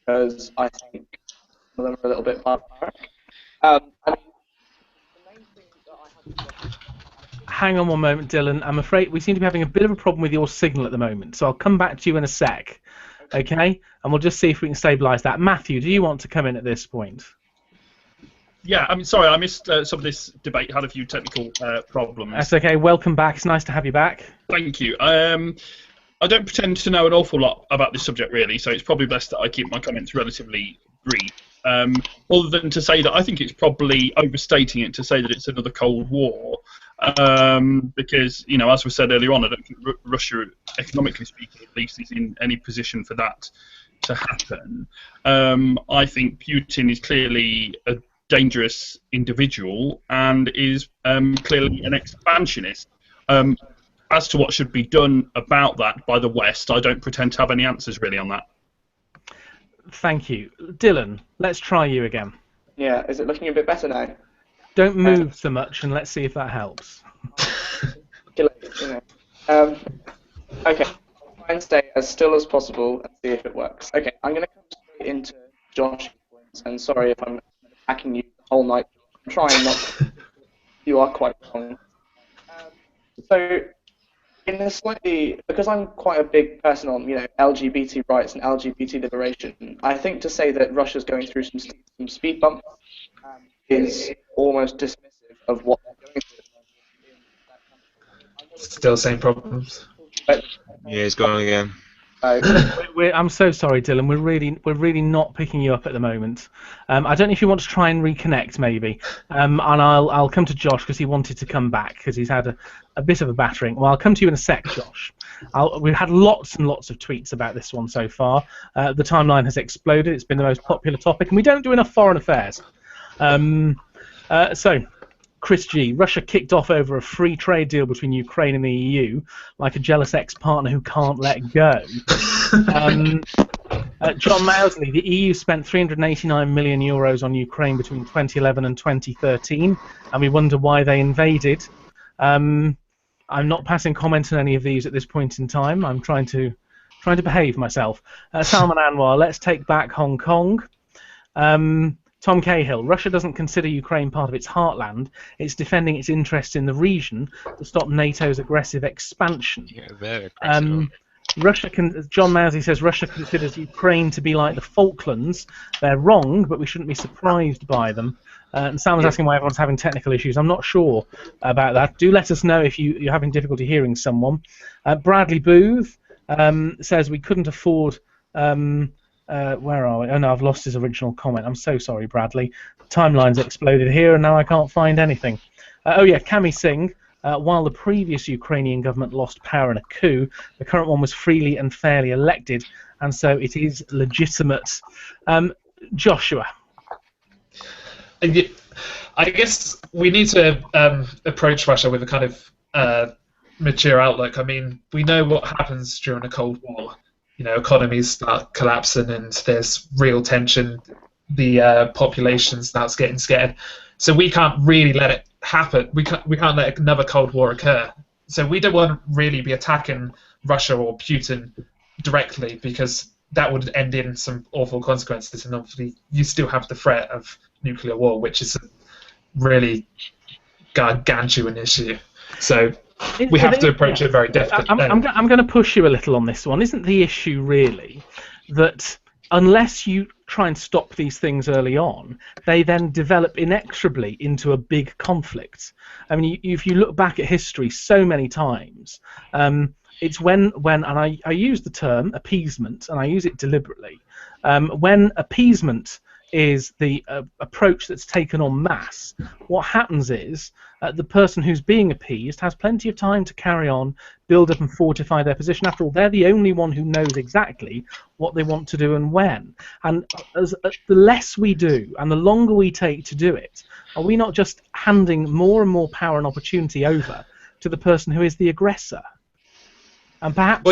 because I think some of them are a little bit barbaric. I mean, the main thing that I have. Hang on one moment, Dylan. I'm afraid we seem to be having a bit of a problem with your signal at the moment, so I'll come back to you in a sec. Okay? And we'll just see if we can stabilise that. Matthew, do you want to come in at this point? Yeah, I'm sorry, I missed some of this debate. Had a few technical problems. That's okay. Welcome back. It's nice to have you back. Thank you. I don't pretend to know an awful lot about this subject, really, so it's probably best that I keep my comments relatively brief. Other than to say that I think it's probably overstating it to say that it's another Cold War, because, you know, as we said earlier on, I don't think Russia, economically speaking at least, is in any position for that to happen. I think Putin is clearly a dangerous individual and is clearly an expansionist. As to what should be done about that by the West, I don't pretend to have any answers really on that. Thank you. Dylan, let's try you again. Yeah, is it looking a bit better now? Don't move so much, and let's see if that helps. Okay, I'll try and stay as still as possible and see if it works. Okay, I'm going to come straight into Josh's points, and sorry if I'm attacking you the whole night. I'm trying not to. You are quite wrong. So, in a slightly, because I'm quite a big person on, LGBT rights and LGBT liberation, I think to say that Russia's going through some speed bumps is almost dismissive of what they're going through in that country. Still same problems. But, Yeah, it's gone again. I'm so sorry, Dylan. We're really not picking you up at the moment. I don't know if you want to try and reconnect, maybe. And I'll come to Josh because he wanted to come back because he's had a bit of a battering. Well, I'll come to you in a sec, Josh. We've had lots and lots of tweets about this one so far. The timeline has exploded. It's been the most popular topic, and we don't do enough foreign affairs. So, Chris G. Russia kicked off over a free trade deal between Ukraine and the EU, like a jealous ex-partner who can't let go. John Mousley. The EU spent 389 million euros on Ukraine between 2011 and 2013, and we wonder why they invaded. I'm not passing comment on any of these at this point in time. I'm trying to behave myself. Salman Anwar. Let's take back Hong Kong. Tom Cahill, Russia doesn't consider Ukraine part of its heartland. It's defending its interests in the region to stop NATO's aggressive expansion. Yeah, very aggressive. John Mousley says Russia considers Ukraine to be like the Falklands. They're wrong, but we shouldn't be surprised by them. And Salman's asking why everyone's having technical issues. I'm not sure about that. Do let us know if you're having difficulty hearing someone. Bradley Booth says we couldn't afford... where are we? Oh no, I've lost his original comment. I'm so sorry, Bradley. Timeline's exploded here, and now I can't find anything. Oh yeah, Kami Singh. While the previous Ukrainian government lost power in a coup, the current one was freely and fairly elected, and so it is legitimate. Joshua. I guess we need to approach Russia with a kind of mature outlook. I mean, we know what happens during a Cold War. You know, economies start collapsing and there's real tension. The population starts getting scared. So we can't really let it happen. We can't let another Cold War occur. So we don't want to really be attacking Russia or Putin directly because that would end in some awful consequences. And obviously you still have the threat of nuclear war, which is a really gargantuan issue. So we have to approach it very definitely. I'm going to push you a little on this one. Isn't the issue really that unless you try and stop these things early on, they then develop inexorably into a big conflict? I mean, if you look back at history so many times, it's when and I use the term appeasement, and I use it deliberately, when appeasement is the approach that's taken en masse, what happens is the person who's being appeased has plenty of time to carry on, build up and fortify their position. After all, they're the only one who knows exactly what they want to do and when. And the less we do and the longer we take to do it, are we not just handing more and more power and opportunity over to the person who is the aggressor? And perhaps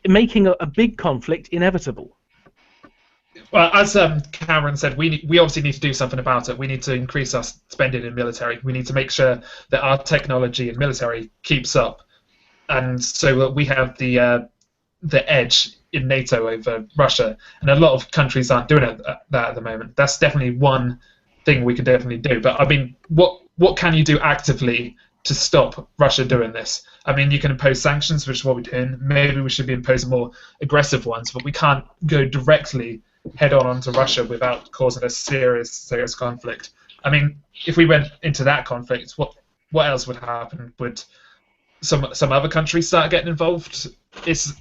making a big conflict inevitable. Well, as Cameron said, we obviously need to do something about it. We need to increase our spending in military. We need to make sure that our technology and military keeps up, and so that we have the edge in NATO over Russia. And a lot of countries aren't doing that at the moment. That's definitely one thing we can definitely do. But I mean, what can you do actively to stop Russia doing this? I mean, you can impose sanctions, which is what we're doing. Maybe we should be imposing more aggressive ones, but we can't go directly head on onto Russia without causing a serious conflict. I mean, if we went into that conflict, what else would happen? Would some other countries start getting involved? It's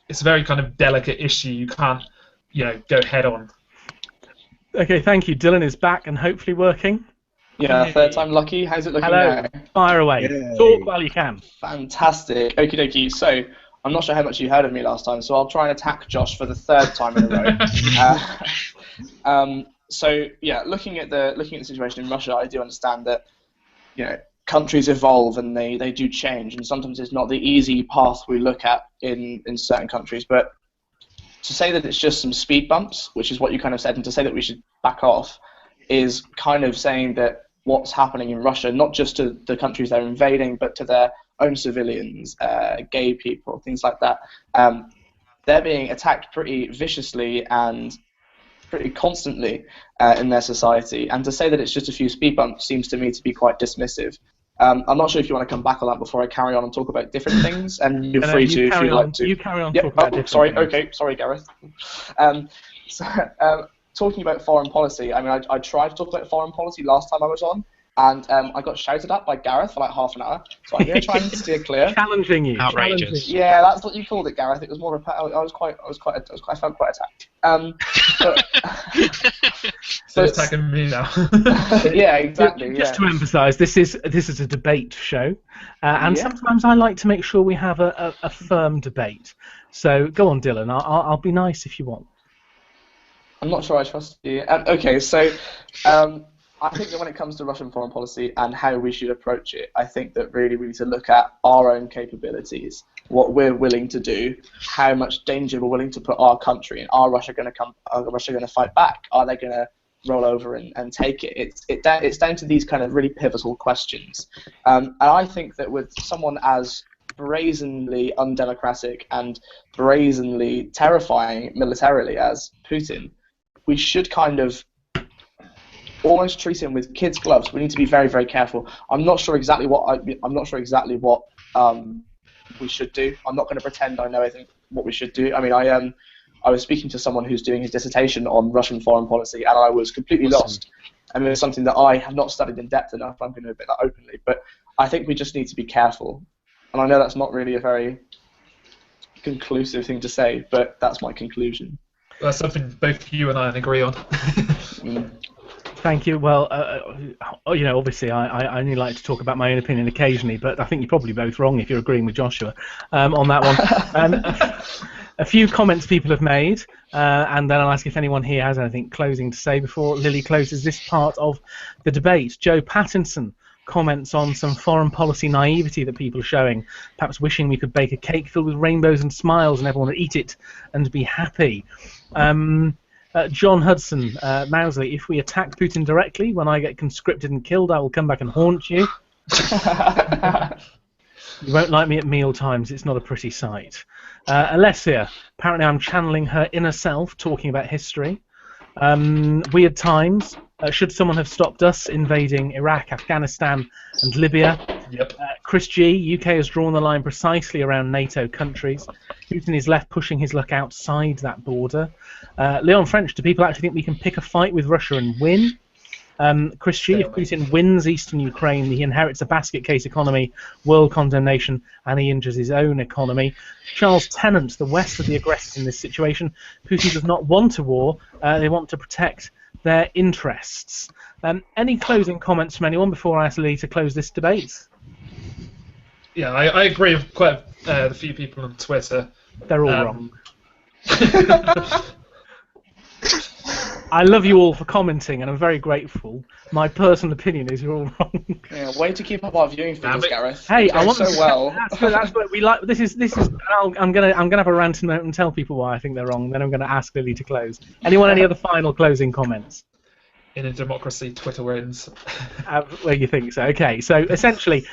a very kind of delicate issue. You can't, go head on. Okay, thank you. Dylan is back and hopefully working. Yeah, third time lucky. How's it looking now? Fire away. Yay. Talk while you can. Fantastic. Okie dokie. So, I'm not sure how much you heard of me last time, so I'll try and attack Josh for the third time in a row. So yeah, looking at the situation in Russia, I do understand that countries evolve and they do change, and sometimes it's not the easy path we look at in certain countries. But to say that it's just some speed bumps, which is what you kind of said, and to say that we should back off, is kind of saying that what's happening in Russia, not just to the countries they're invading, but to their own civilians, gay people, things like that. They're being attacked pretty viciously and pretty constantly in their society. And to say that it's just a few speed bumps seems to me to be quite dismissive. I'm not sure if you want to come back on that before I carry on and talk about different things, and you're free to if you'd like to. You carry on. Yep. Talk about different sorry. things. Okay. Sorry, Gareth. Talking about foreign policy, I mean, I tried to talk about foreign policy last time I was on, and I got shouted at by Gareth for like half an hour. So I'm going to try and steer clear. Challenging you. Outrageous. Challenging you. Yeah, that's what you called it, Gareth. It was more of a. I felt quite attacked. So it's attacking me now. Yeah, exactly. Just to emphasise, this is a debate show, and Yeah. sometimes I like to make sure we have a firm debate. So go on, Dylan. I'll be nice if you want. I'm not sure I trust you. Okay, so I think that when it comes to Russian foreign policy and how we should approach it, I think that really we need to look at our own capabilities, what we're willing to do, how much danger we're willing to put our country in. Are Russia going to fight back? Are they going to roll over and take it? It's down to these kind of really pivotal questions. And I think that with someone as brazenly undemocratic and brazenly terrifying militarily as Putin, we should kind of almost treat him with kids' gloves. We need to be very, very careful. I'm not sure exactly what we should do. I'm not going to pretend I know anything what we should do. I mean, I was speaking to someone who's doing his dissertation on Russian foreign policy, and I was completely lost. I mean, it's something that I have not studied in depth enough. I'm going to admit that openly, but I think we just need to be careful. And I know that's not really a very conclusive thing to say, but that's my conclusion. That's something both you and I agree on. Thank you. Well, obviously, I only like to talk about my own opinion occasionally, but I think you're probably both wrong if you're agreeing with Joshua on that one. A few comments people have made, and then I'll ask if anyone here has anything closing to say before Lily closes this part of the debate. Joe Pattinson comments on some foreign policy naivety that people are showing, perhaps wishing we could bake a cake filled with rainbows and smiles and everyone would eat it and be happy. John Hudson, Mousley, if we attack Putin directly, when I get conscripted and killed, I will come back and haunt you. You won't like me at meal times. It's not a pretty sight. Alessia, apparently I'm channeling her inner self, talking about history. Weird times. Should someone have stopped us invading Iraq, Afghanistan, and Libya? Yep. Chris G, UK has drawn the line precisely around NATO countries. Putin is left pushing his luck outside that border. Leon French, do people actually think we can pick a fight with Russia and win? Chris G, if Putin wins eastern Ukraine, he inherits a basket case economy, world condemnation, and he injures his own economy. Charles Tennant, the West are the aggressors in this situation. Putin does not want a war. They want to protect their interests. Any closing comments from anyone before I ask Lee to close this debate? Yeah, I agree with quite a few people on Twitter. They're all wrong. I love you all for commenting, and I'm very grateful. My personal opinion is you're all wrong. Yeah, way to keep up our viewing figures, Gareth. Hey, I want so well. That's what we like. This is. I'm gonna have a rant and tell people why I think they're wrong. Then I'm gonna ask Lily to close. Anyone? Any other final closing comments? In a democracy, Twitter wins. Well, you think so? Okay. So essentially,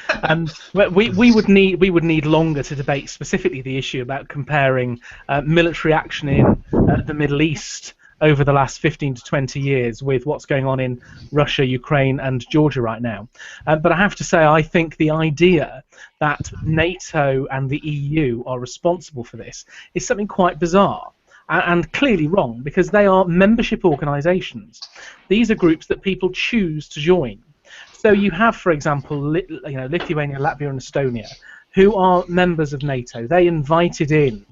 we would need longer to debate specifically the issue about comparing military action in the Middle East over the last 15 to 20 years with what's going on in Russia, Ukraine, and Georgia right now. But I have to say, I think the idea that NATO and the EU are responsible for this is something quite bizarre and clearly wrong, because they are membership organisations. These are groups that people choose to join. So you have, for example, Lithuania, Latvia, and Estonia, who are members of NATO. They invited in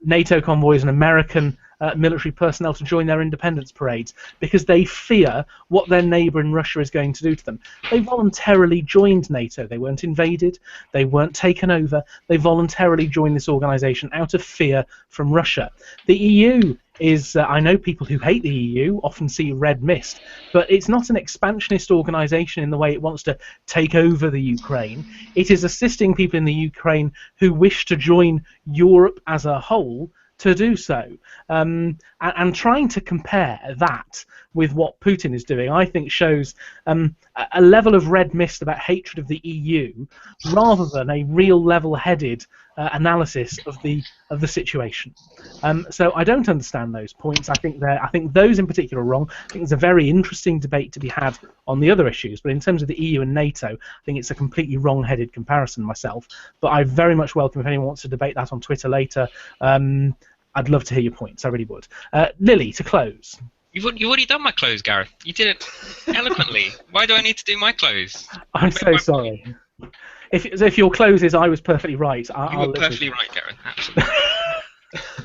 NATO convoys and American military personnel to join their independence parades because they fear what their neighbour in Russia is going to do to them. They voluntarily joined NATO. They weren't invaded. They weren't taken over. They voluntarily joined this organisation out of fear from Russia. The EU is, I know people who hate the EU often see red mist, but it's not an expansionist organisation in the way it wants to take over the Ukraine. It is assisting people in the Ukraine who wish to join Europe as a whole to do so. And trying to compare that with what Putin is doing, I think shows a level of red mist about hatred of the EU rather than a real level-headed analysis of the situation. So I don't understand those points. I think those in particular are wrong. I think there's a very interesting debate to be had on the other issues, but in terms of the EU and NATO, I think it's a completely wrong-headed comparison myself. But I very much welcome if anyone wants to debate that on Twitter later. I'd love to hear your points. I really would. Lily, to close. You've already done my clothes, Gareth. You did it eloquently. Why do I need to do my clothes? I'm so sorry. If your close is I was perfectly right, You I'll were live perfectly with right, Gareth. Absolutely.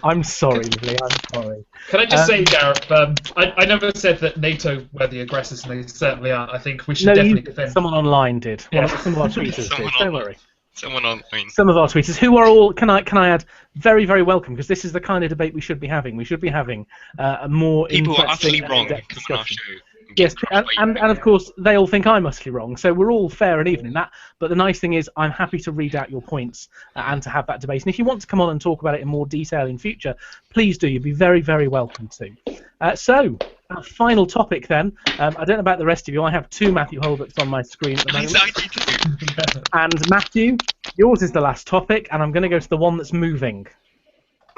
I'm sorry, Lively, I'm sorry. Can I just say, Gareth, I never said that NATO were the aggressors, and they certainly aren't. I think we should definitely defend. Someone online did. Yeah. Some of our tweeters did. Don't worry. Someone online. Some of our tweeters, who are all, can I add, very, very welcome, because this is the kind of debate we should be having. We should be having a more People are interesting utterly wrong. in-depth Come on our discussion. show. Yes, and of course they all think I'm utterly wrong, so we're all fair and even in that. But the nice thing is, I'm happy to read out your points and to have that debate. And if you want to come on and talk about it in more detail in future, please do. You'd be very, very welcome to. So, our final topic then. I don't know about the rest of you. I have two Matthew Holbrooks on my screen at the moment. And Matthew, yours is the last topic, and I'm going to go to the one that's moving.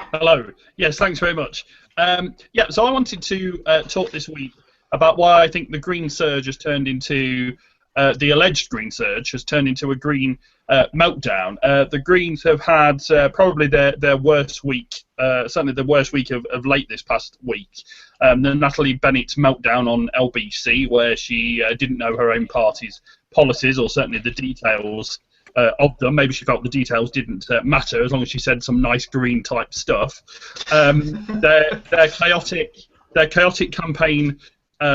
Hello. Yes, thanks very much. So I wanted to talk this week about why I think the green surge has turned into the alleged green surge has turned into a green meltdown. The Greens have had probably their worst week, certainly the worst week of late this past week. The Natalie Bennett meltdown on LBC, where she didn't know her own party's policies, or certainly the details of them. Maybe she felt the details didn't matter as long as she said some nice green type stuff. Their chaotic campaign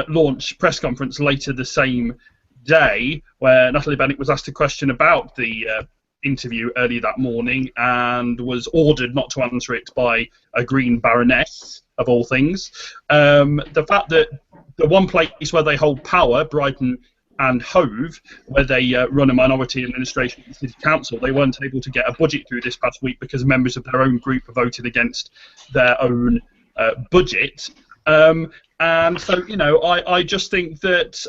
launch press conference later the same day, where Natalie Bennett was asked a question about the interview early that morning and was ordered not to answer it by a Green baroness, of all things. The fact that the one place where they hold power, Brighton and Hove, where they run a minority administration at the City Council, they weren't able to get a budget through this past week because members of their own group voted against their own budget. And so, I just think that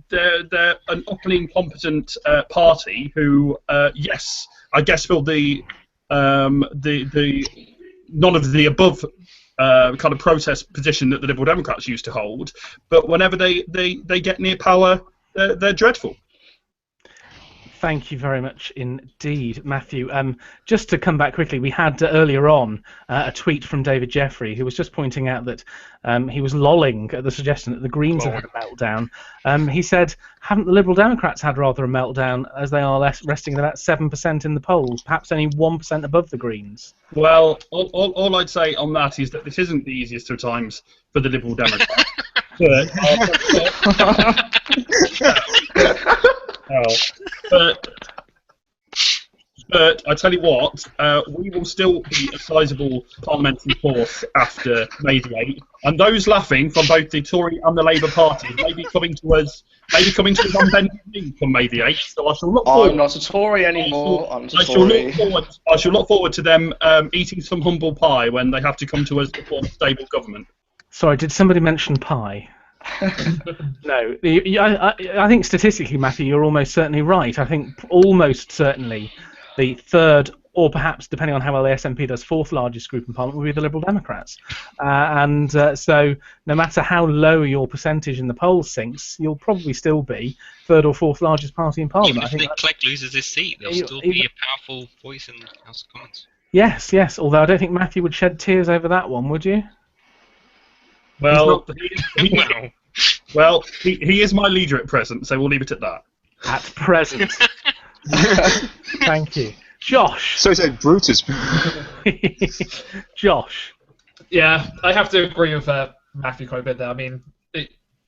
they're an utterly incompetent party who, yes, I guess will the none of the above kind of protest position that the Liberal Democrats used to hold, but whenever they get near power, they're dreadful. Thank you very much indeed, Matthew. Just to come back quickly, we had earlier on a tweet from David Jeffrey, who was just pointing out that he was lolling at the suggestion that the Greens have had a meltdown. He said, haven't the Liberal Democrats had rather a meltdown, as they are resting at about 7% in the polls, perhaps only 1% above the Greens? Well, all I'd say on that is that this isn't the easiest of times for the Liberal Democrats. But I tell you what, we will still be a sizable parliamentary force after May the 8th, and those laughing from both the Tory and the Labour Party may be coming to us on bended knee from May the 8th. So I shall look forward. I'm not a Tory anymore. I shall look forward to them eating some humble pie when they have to come to us to form a stable government. Sorry, did somebody mention pie? No, I think statistically, Matthew, you're almost certainly right. I think almost certainly the third, or perhaps, depending on how well the SNP does, fourth largest group in Parliament will be the Liberal Democrats. So no matter how low your percentage in the polls sinks, you'll probably still be third or fourth largest party in Parliament. Even if Nick Clegg loses his seat, there'll still be a powerful voice in the House of Commons. Yes, although I don't think Matthew would shed tears over that one, would you? Well, he is my leader at present, so we'll leave it at that. At present. Thank you. Josh. So Brutus. Josh. Yeah, I have to agree with Matthew quite a bit there. I mean,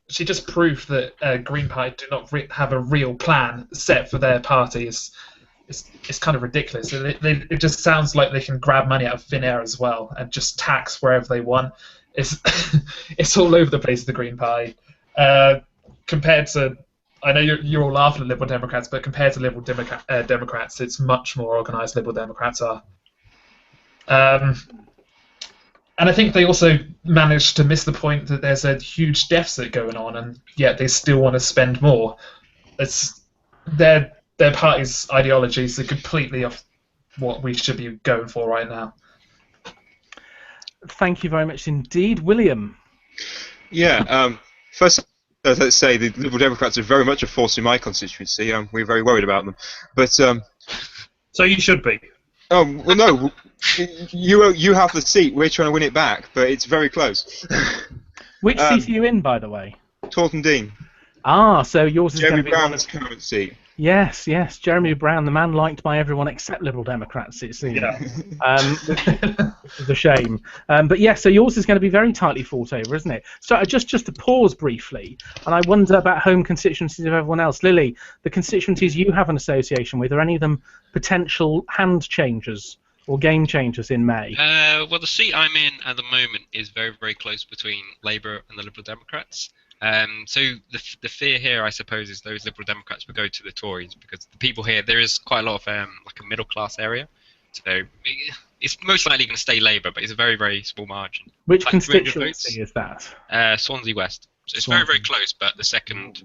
she just proved that Green Party do not have a real plan set for their party. It's kind of ridiculous. It just sounds like they can grab money out of thin air as well and just tax wherever they want. It's all over the place, the Green Party. Compared to, I know you're all laughing at Liberal Democrats, but compared to Liberal Democrats, it's much more organised. Liberal Democrats are. And I think they also managed to miss the point that there's a huge deficit going on, and yet they still want to spend more. It's their party's ideologies are completely off what we should be going for right now. Thank you very much indeed. William? Yeah, first, let's say the Liberal Democrats are very much a force in my constituency. We're very worried about them. But so you should be. Well, no, you have the seat. We're trying to win it back, but it's very close. Which seat are you in, by the way? Taunton Dean. Ah, so yours is Jeremy going to be Brown's current seat. Yes, yes, Jeremy Brown, the man liked by everyone except Liberal Democrats, it seems. Yeah. Which is a shame. But yeah, so yours is going to be very tightly fought over, isn't it? So just to pause briefly, and I wonder about home constituencies of everyone else. Lily, the constituencies you have an association with, are any of them potential hand changers or game changers in May? Well, the seat I'm in at the moment is very, very close between Labour and the Liberal Democrats. So the fear here, I suppose, is those Liberal Democrats will go to the Tories, because the people here, there is quite a lot of like a middle class area, so it's most likely going to stay Labour, but it's a very, very small margin. Which Like constituency is that? Swansea West. So it's Swansea. very, very close, but the second,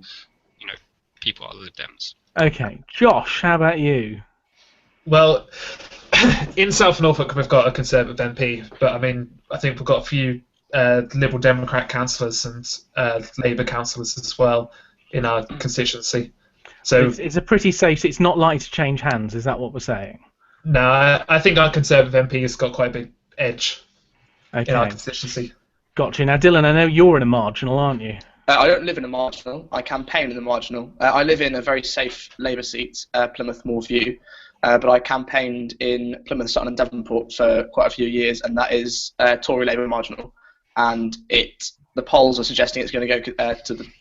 people are the Lib Dems. Okay, Josh, how about you? Well, in South Norfolk we've got a Conservative MP, but I mean, I think we've got a few Liberal Democrat councillors and Labour councillors as well in our constituency. So It's a pretty safe. It's not likely to change hands. Is that what we're saying? no, I think our Conservative MP has got quite a big edge in our Okay, constituency. gotcha. Now, Dylan, I know you're in a marginal, aren't you? I don't live in a marginal. I campaign in a marginal. I live in a very safe Labour seat, Plymouth Moorview, but I campaigned in Plymouth, Sutton and Devonport for quite a few years, and that is Tory Labour marginal. And the polls are suggesting it's going to go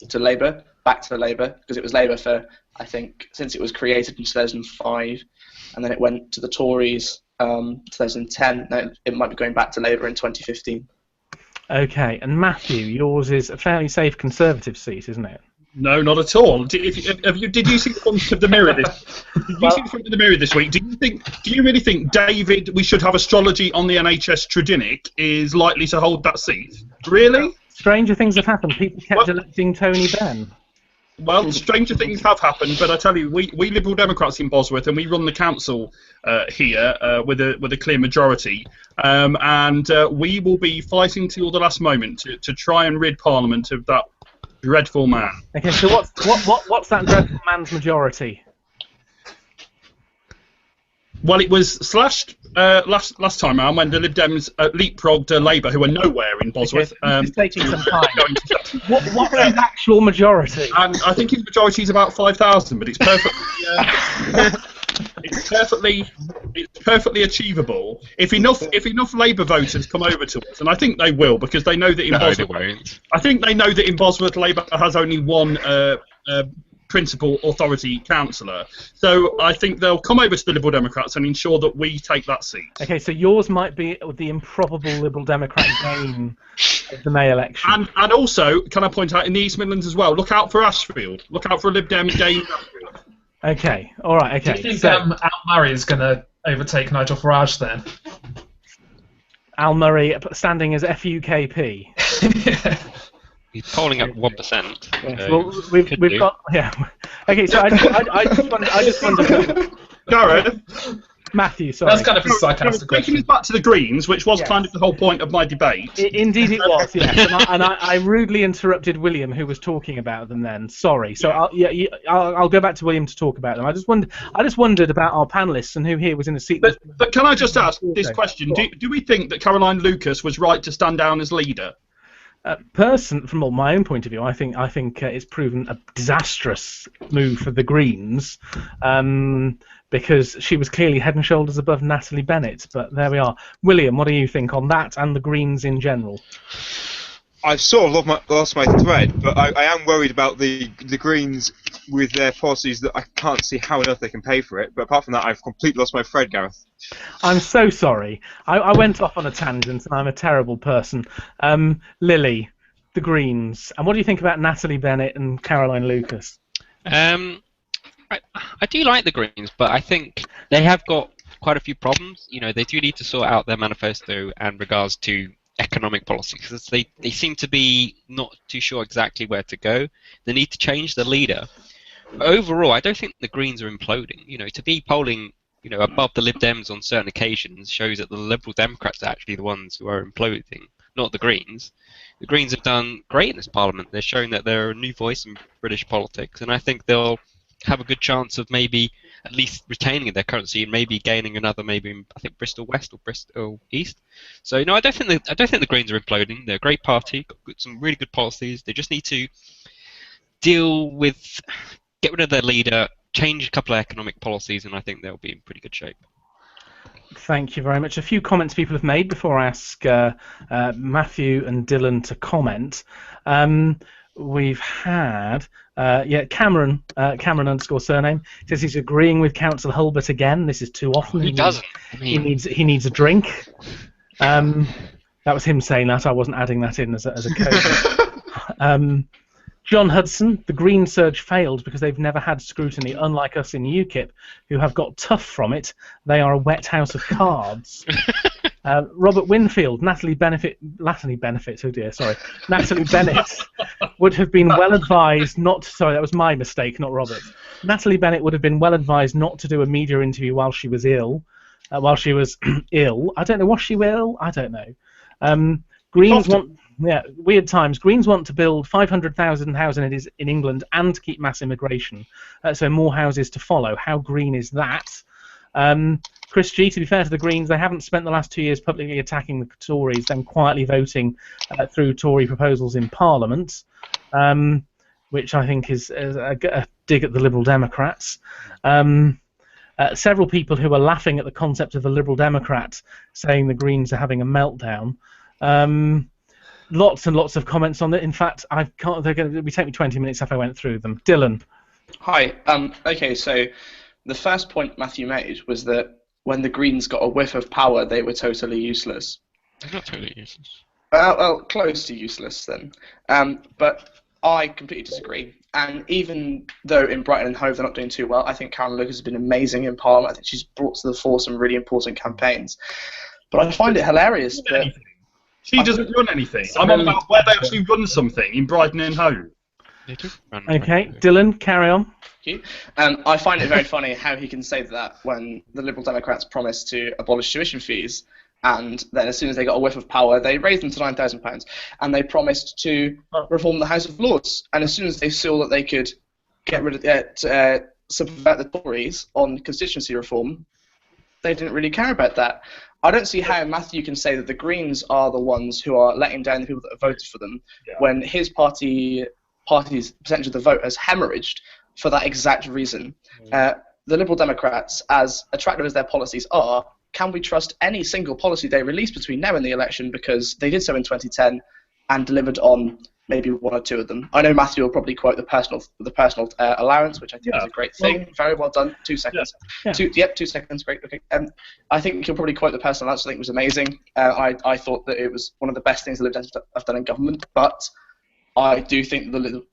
to Labour, back to Labour, because it was Labour for, I think, since it was created in 2005, and then it went to the Tories 2010. No, it might be going back to Labour in 2015. Okay, and Matthew, yours is a fairly safe Conservative seat, isn't it? No, not at all. Did you see the front of the Mirror this? Did you see the front of the Mirror this week? Do you really think David, we should have astrology on the NHS Tredinic, is likely to hold that seat? Really? Stranger things have happened. People kept electing Tony Benn. Well, stranger things have happened, but I tell you, we Liberal Democrats in Bosworth, and we run the council here with a clear majority, and we will be fighting till the last moment to try and rid Parliament of that dreadful man. Okay, so what's that dreadful man's majority? Well, it was slashed last time around when the Lib Dems leapfrogged Labour, who are nowhere in Bosworth. Okay, it's taking some time. going to- What's his actual majority? And I think his majority is about 5,000, but it's perfectly, it's perfectly achievable if enough Labour voters come over to us, and I think they will, because they know that in No, they Bosworth, won't. I think they know that in Bosworth Labour has only one principal authority councillor. So I think they'll come over to the Liberal Democrats and ensure that we take that seat. Okay, so yours might be the improbable Liberal Democrat gain of the May election. And also, can I point out, in the East Midlands as well, look out for Ashfield. Look out for a Lib Dem gain. Okay, all right, okay. Do you think So, Al Murray is going to overtake Nigel Farage then? Al Murray standing as FUKP. He's polling at 1%. Yes, so well, we've do. got Okay, so I just wonder, Gareth, Matthew. Sorry. That's kind of a sarcastic taking us question. back to the Greens, which was Yes. kind of the whole point of my debate. Indeed, it was. Yes, and I rudely interrupted William, who was talking about them. Then, sorry. So I'll go back to William to talk about them. I just wondered about our panelists and who here was in the seat. But can I just ask this Okay, question? go on. Do we think that Caroline Lucas was right to stand down as leader? From my own point of view, I think it's proven a disastrous move for the Greens, because she was clearly head and shoulders above Natalie Bennett. But there we are. William, what do you think on that and the Greens in general? I've sort of lost my thread, but I am worried about the Greens with their policies that I can't see how on earth they can pay for it. But apart from that, I've completely lost my thread, Gareth. I'm so sorry. I went off on a tangent, and I'm a terrible person. Lily, the Greens, and what do you think about Natalie Bennett and Caroline Lucas? I do like the Greens, but I think they have got quite a few problems. They do need to sort out their manifesto and regards to economic policy, because they seem to be not too sure exactly where to go. They need to change the leader. But overall, I don't think the Greens are imploding. To be polling above the Lib Dems on certain occasions shows that the Liberal Democrats are actually the ones who are imploding, not the Greens. The Greens have done great in this Parliament. They're showing that they're a new voice in British politics, and I think they'll have a good chance of maybe at least retaining their currency and maybe gaining another, maybe in, I think Bristol West or Bristol East. So no, I don't think the Greens are imploding. They're a great party, got some really good policies. They just need to get rid of their leader, change a couple of economic policies, and I think they'll be in pretty good shape. Thank you very much. A few comments people have made before I ask Matthew and Dylan to comment. We've had Cameron underscore surname says he's agreeing with Councillor Hulbert again. This is too often. He doesn't. I mean, he needs a drink. That was him saying that. I wasn't adding that in as a code. John Hudson, the Green surge failed because they've never had scrutiny, unlike us in UKIP, who have got tough from it. They are a wet house of cards. Robert Winfield, Natalie Bennett would have been well advised not to, sorry, that was my mistake, not Robert. Natalie Bennett would have been well advised not to do a media interview while she was ill. I don't know, was she ill? I don't know. Greens want... Yeah, weird times. Greens want to build 500,000 houses in England and keep mass immigration, so more houses to follow. How green is that? Chris G, to be fair to the Greens, they haven't spent the last 2 years publicly attacking the Tories, then quietly voting through Tory proposals in Parliament, which I think is a dig at the Liberal Democrats. Several people who are laughing at the concept of the Liberal Democrat saying the Greens are having a meltdown. Lots and lots of comments on it. In fact, they're going to take me 20 minutes if I went through them. Dylan. Hi. Okay, so the first point Matthew made was that when the Greens got a whiff of power, they were totally useless. They're not totally useless. Well, close to useless then. But I completely disagree. And even though in Brighton and Hove they're not doing too well, I think Karen Lucas has been amazing in Parliament. I think she's brought to the fore some really important campaigns. But I find it hilarious that... She doesn't run anything. I'm on about where they actually run something in Brighton and Hove. They do run Okay, Dylan, carry on. Thank you. I find it very funny how he can say that when the Liberal Democrats promised to abolish tuition fees, and then as soon as they got a whiff of power, they raised them to £9,000, and they promised to reform the House of Lords, and as soon as they saw that they could get rid of subvert the Tories on constituency reform, they didn't really care about that. I don't see how Matthew can say that the Greens are the ones who are letting down the people that have voted for them when his party's percentage of the vote has hemorrhaged for that exact reason. The Liberal Democrats, as attractive as their policies are, can we trust any single policy they release between now and the election, because they did so in 2010 and delivered on maybe one or two of them. I know Matthew will probably quote the personal allowance, which I think is a great thing. Very well done. 2 seconds. Yeah. 2 seconds. Great. Okay. I think he'll probably quote the personal allowance. I think it was amazing. I thought that it was one of the best things the Lib Dems have done in government. But I do think the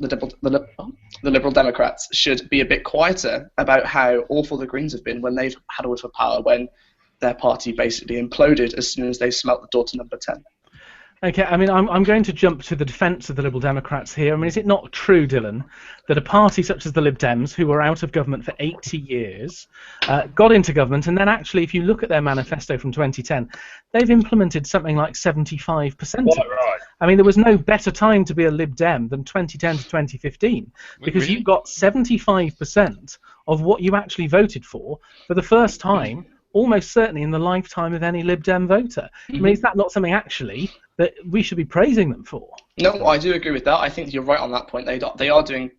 Liberal Democrats should be a bit quieter about how awful the Greens have been when they've had a whiff of power, when their party basically imploded as soon as they smelt the door to number 10. Okay, I mean, I'm going to jump to the defence of the Liberal Democrats here. I mean, is it not true, Dylan, that a party such as the Lib Dems, who were out of government for 80 years, got into government, and then actually, if you look at their manifesto from 2010, they've implemented something like 75% of it. Right. I mean, there was no better time to be a Lib Dem than 2010 to 2015, because Really? you got 75% of what you actually voted for the first time, almost certainly in the lifetime of any Lib Dem voter. I mean, is that not something actually that we should be praising them for? No, I do agree with that. I think you're right on that point. They are doing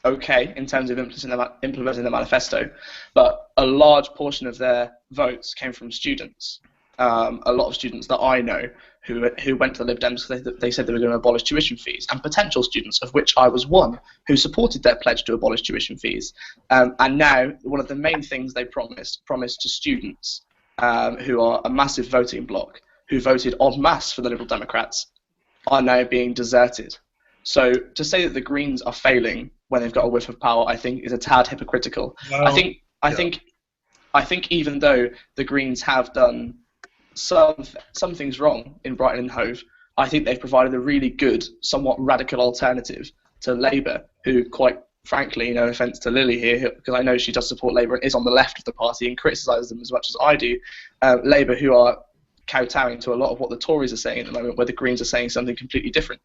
okay in terms of implementing the manifesto, but a large portion of their votes came from students. A lot of students that I know who went to the Lib Dems because they said they were going to abolish tuition fees, and potential students, of which I was one, who supported their pledge to abolish tuition fees. And now, one of the main things they promised to students who are a massive voting bloc, who voted en masse for the Liberal Democrats, are now being deserted. So to say that the Greens are failing when they've got a whiff of power, I think is a tad hypocritical. Well, I think even though the Greens have done some things wrong in Brighton and Hove, I think they've provided a really good, somewhat radical alternative to Labour, who, quite frankly, no offence to Lily here, because I know she does support Labour and is on the left of the party and criticises them as much as I do, Labour, who are kowtowing to a lot of what the Tories are saying at the moment, where the Greens are saying something completely different.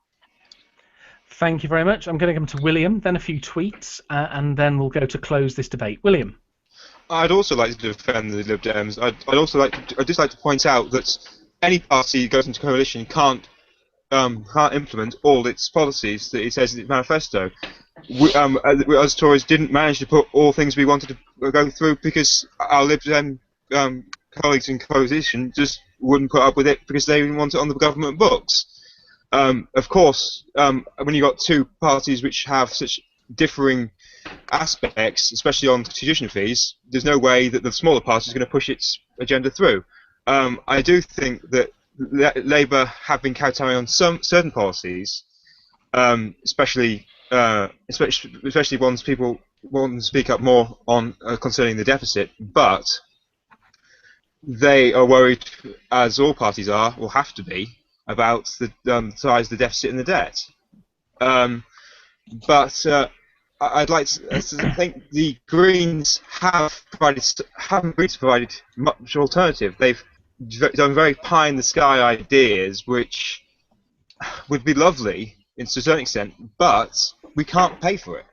Thank you very much. I'm going to come to William, then a few tweets, and then we'll go to close this debate. William. I'd also like to defend the Lib Dems. I'd just like to point out that any party that goes into coalition can't implement all its policies that it says in its manifesto. We, as Tories, didn't manage to put all things we wanted to go through because our Lib Dem colleagues in coalition just wouldn't put up with it because they didn't want it on the government books. Of course, when you've got two parties which have such differing aspects, especially on tuition fees, there's no way that the smaller party is going to push its agenda through. I do think that Labour have been carrying on some certain policies, especially ones people want to speak up more on concerning the deficit, but they are worried, as all parties are, or have to be, about the size of the deficit and the debt. But I'd like to think the Greens haven't provided much alternative. They've done very pie-in-the-sky ideas, which would be lovely to a certain extent, but we can't pay for it.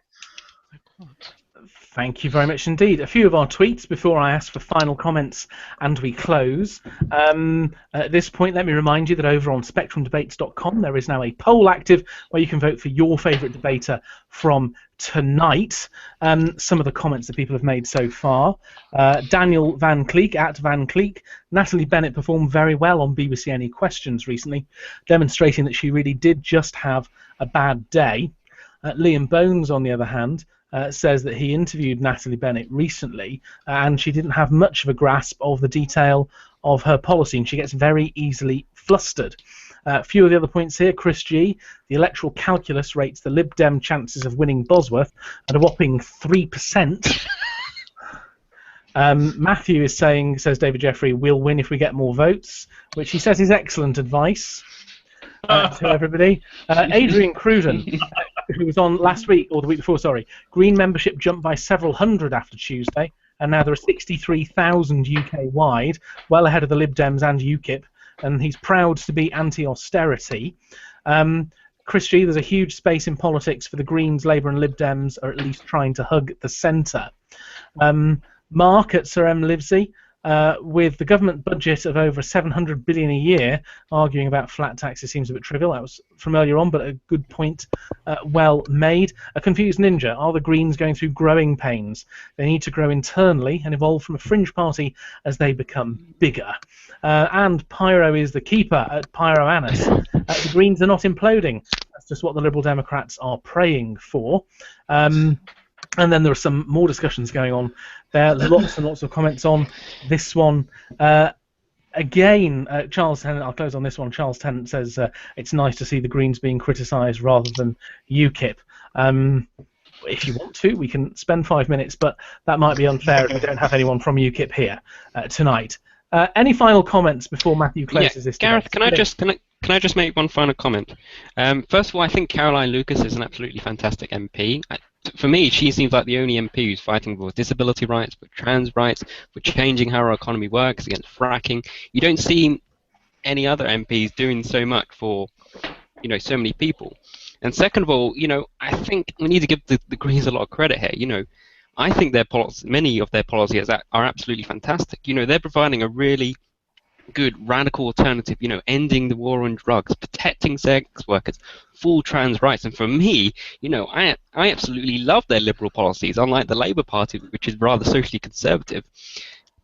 Thank you very much indeed. A few of our tweets before I ask for final comments and we close. At this point, let me remind you that over on SpectrumDebates.com there is now a poll active where you can vote for your favourite debater from tonight. Some of the comments that people have made so far. Daniel Van Cleek, at Van Cleek. Natalie Bennett performed very well on BBC Any Questions recently, demonstrating that she really did just have a bad day. Liam Bones, on the other hand, says that he interviewed Natalie Bennett recently and she didn't have much of a grasp of the detail of her policy and she gets very easily flustered. A few of the other points here. Chris G, the electoral calculus rates the Lib Dem chances of winning Bosworth at a whopping 3%. Matthew is saying, says David Jeffrey, we'll win if we get more votes, which he says is excellent advice to everybody. Adrian Cruden, who was on last week, or the week before, sorry. Green membership jumped by several hundred after Tuesday, and now there are 63,000 UK-wide, well ahead of the Lib Dems and UKIP, and he's proud to be anti-austerity. Chris G, there's a huge space in politics for the Greens, Labour and Lib Dems are at least trying to hug the centre. Mark at Sir M. Livesey, with the government budget of over 700 billion a year, arguing about flat taxes seems a bit trivial. That was from earlier on, but a good point, well made. A confused ninja, are the Greens going through growing pains? They need to grow internally and evolve from a fringe party as they become bigger. And Pyro is the keeper at Pyro Annis. The Greens are not imploding. That's just what the Liberal Democrats are praying for. And then there are some more discussions going on there. Lots and lots of comments on this one. Again, Charles Tennant, I'll close on this one. Charles Tennant says it's nice to see the Greens being criticised rather than UKIP. If you want to, we can spend 5 minutes, but that might be unfair if we don't have anyone from UKIP here tonight. Any final comments before Matthew closes this debate? Gareth, can I just make one final comment? First of all, I think Caroline Lucas is an absolutely fantastic MP. For me, she seems like the only MP who's fighting for disability rights, for trans rights, for changing how our economy works, against fracking. You don't see any other MPs doing so much for, so many people. And second of all, I think we need to give the Greens a lot of credit here. I think many of their policies are absolutely fantastic. They're providing a really good radical alternative, ending the war on drugs, protecting sex workers, full trans rights. And for me, I absolutely love their liberal policies, unlike the Labour Party, which is rather socially conservative.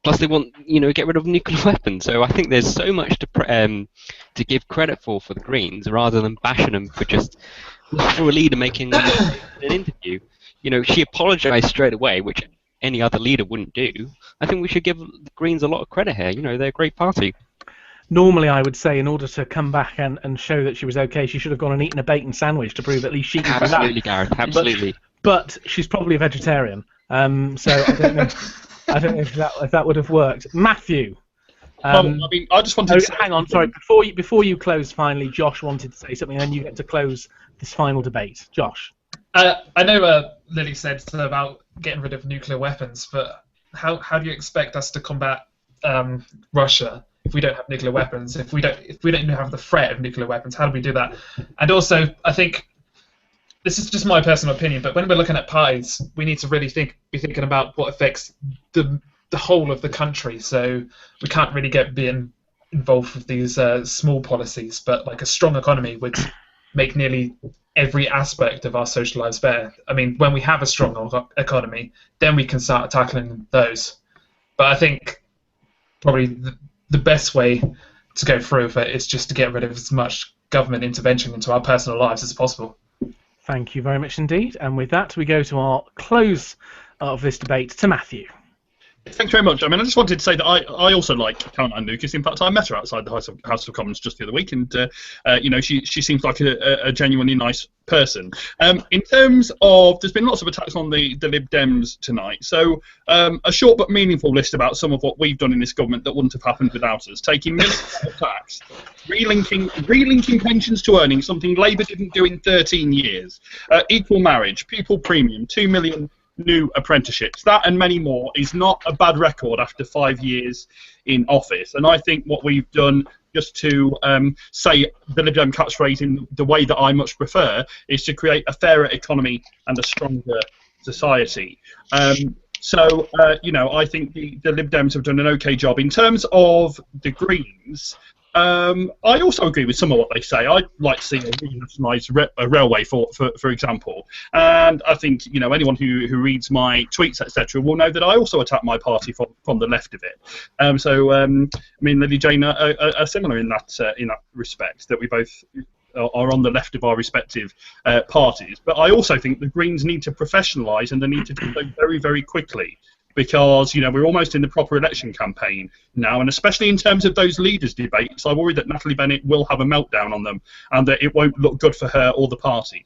Plus they want, get rid of nuclear weapons. So I think there's so much to give credit for the Greens, rather than bashing them for a leader making an interview. She apologised straight away, which any other leader wouldn't do. I think we should give the Greens a lot of credit here. They're a great party. Normally, I would say in order to come back and show that she was okay, she should have gone and eaten a bacon sandwich to prove at least she can do that. Absolutely, Gareth. Absolutely. But she's probably a vegetarian, so I don't know. I don't know if that would have worked. Matthew. I just wanted to hang on. Sorry. Before you close, finally, Josh wanted to say something, and then you get to close this final debate. Josh. I know Lily said about getting rid of nuclear weapons, but how do you expect us to combat Russia if we don't have nuclear weapons? If we don't even have the threat of nuclear weapons, how do we do that? And also, I think this is just my personal opinion, but when we're looking at parties, we need to really be thinking about what affects the whole of the country. So we can't really being involved with these small policies, but like a strong economy would make nearly every aspect of our social lives better. I mean, when we have a strong economy, then we can start tackling those. But I think probably the best way to go through with it is just to get rid of as much government intervention into our personal lives as possible. Thank you very much indeed. And with that, we go to our close of this debate to Matthew. Thanks very much. I mean, I just wanted to say that I also like Caroline Lucas. In fact, I met her outside the House of Commons just the other week, and she seems like a genuinely nice person. In terms of, there's been lots of attacks on the Lib Dems tonight. So a short but meaningful list about some of what we've done in this government that wouldn't have happened without us. Taking millions out of tax, relinking pensions to earnings, something Labour didn't do in 13 years. Equal marriage, pupil premium, 2 million new apprenticeships. That and many more is not a bad record after 5 years in office. And I think what we've done, just to say the Lib Dem catchphrase in the way that I much prefer, is to create a fairer economy and a stronger society. I think the Lib Dems have done an okay job. In terms of the Greens, I also agree with some of what they say. I'd like to see a renationalised railway, for example. And I think anyone who reads my tweets, etc., will know that I also attack my party from the left of it. Lily Jane are similar in that respect, that we both are on the left of our respective parties. But I also think the Greens need to professionalise, and they need to do so very, very quickly. Because we're almost in the proper election campaign now, and especially in terms of those leaders' debates, I worry that Natalie Bennett will have a meltdown on them, and that it won't look good for her or the party.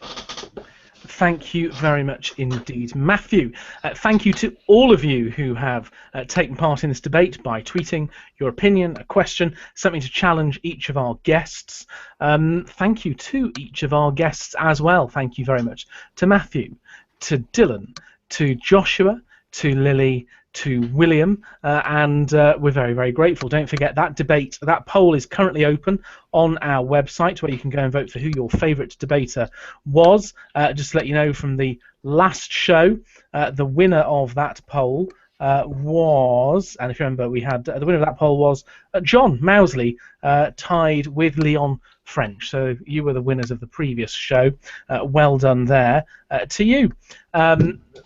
Thank you very much indeed, Matthew. Thank you to all of you who have taken part in this debate by tweeting your opinion, a question, something to challenge each of our guests. Thank you to each of our guests as well. Thank you very much to Matthew, to Dylan, to Joshua, to Lily, to William, and we're very, very grateful. Don't forget that poll is currently open on our website, where you can go and vote for who your favourite debater was. Just to let you know, from the last show, the winner of that poll was, and if you remember, we had the winner of that poll was John Mousley, tied with Leon French. So you were the winners of the previous show. Well done there to you.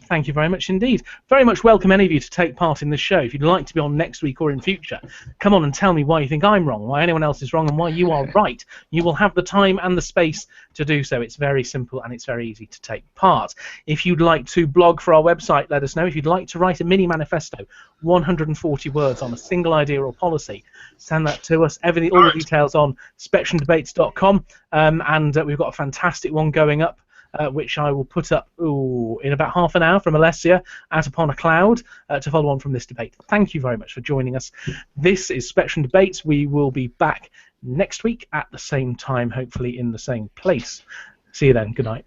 Thank you very much indeed. Very much welcome any of you to take part in this show. If you'd like to be on next week or in future, come on and tell me why you think I'm wrong, why anyone else is wrong, and why you are right. You will have the time and the space to do so. It's very simple and it's very easy to take part. If you'd like to blog for our website, let us know. If you'd like to write a mini manifesto, 140 words on a single idea or policy, send that to us. All the details on spectrumdebates.com, and we've got a fantastic one going up, which I will put up in about half an hour from Alessia out upon a cloud to follow on from this debate. Thank you very much for joining us. This is Spectrum Debates. We will be back next week at the same time, hopefully in the same place. See you then. Good night.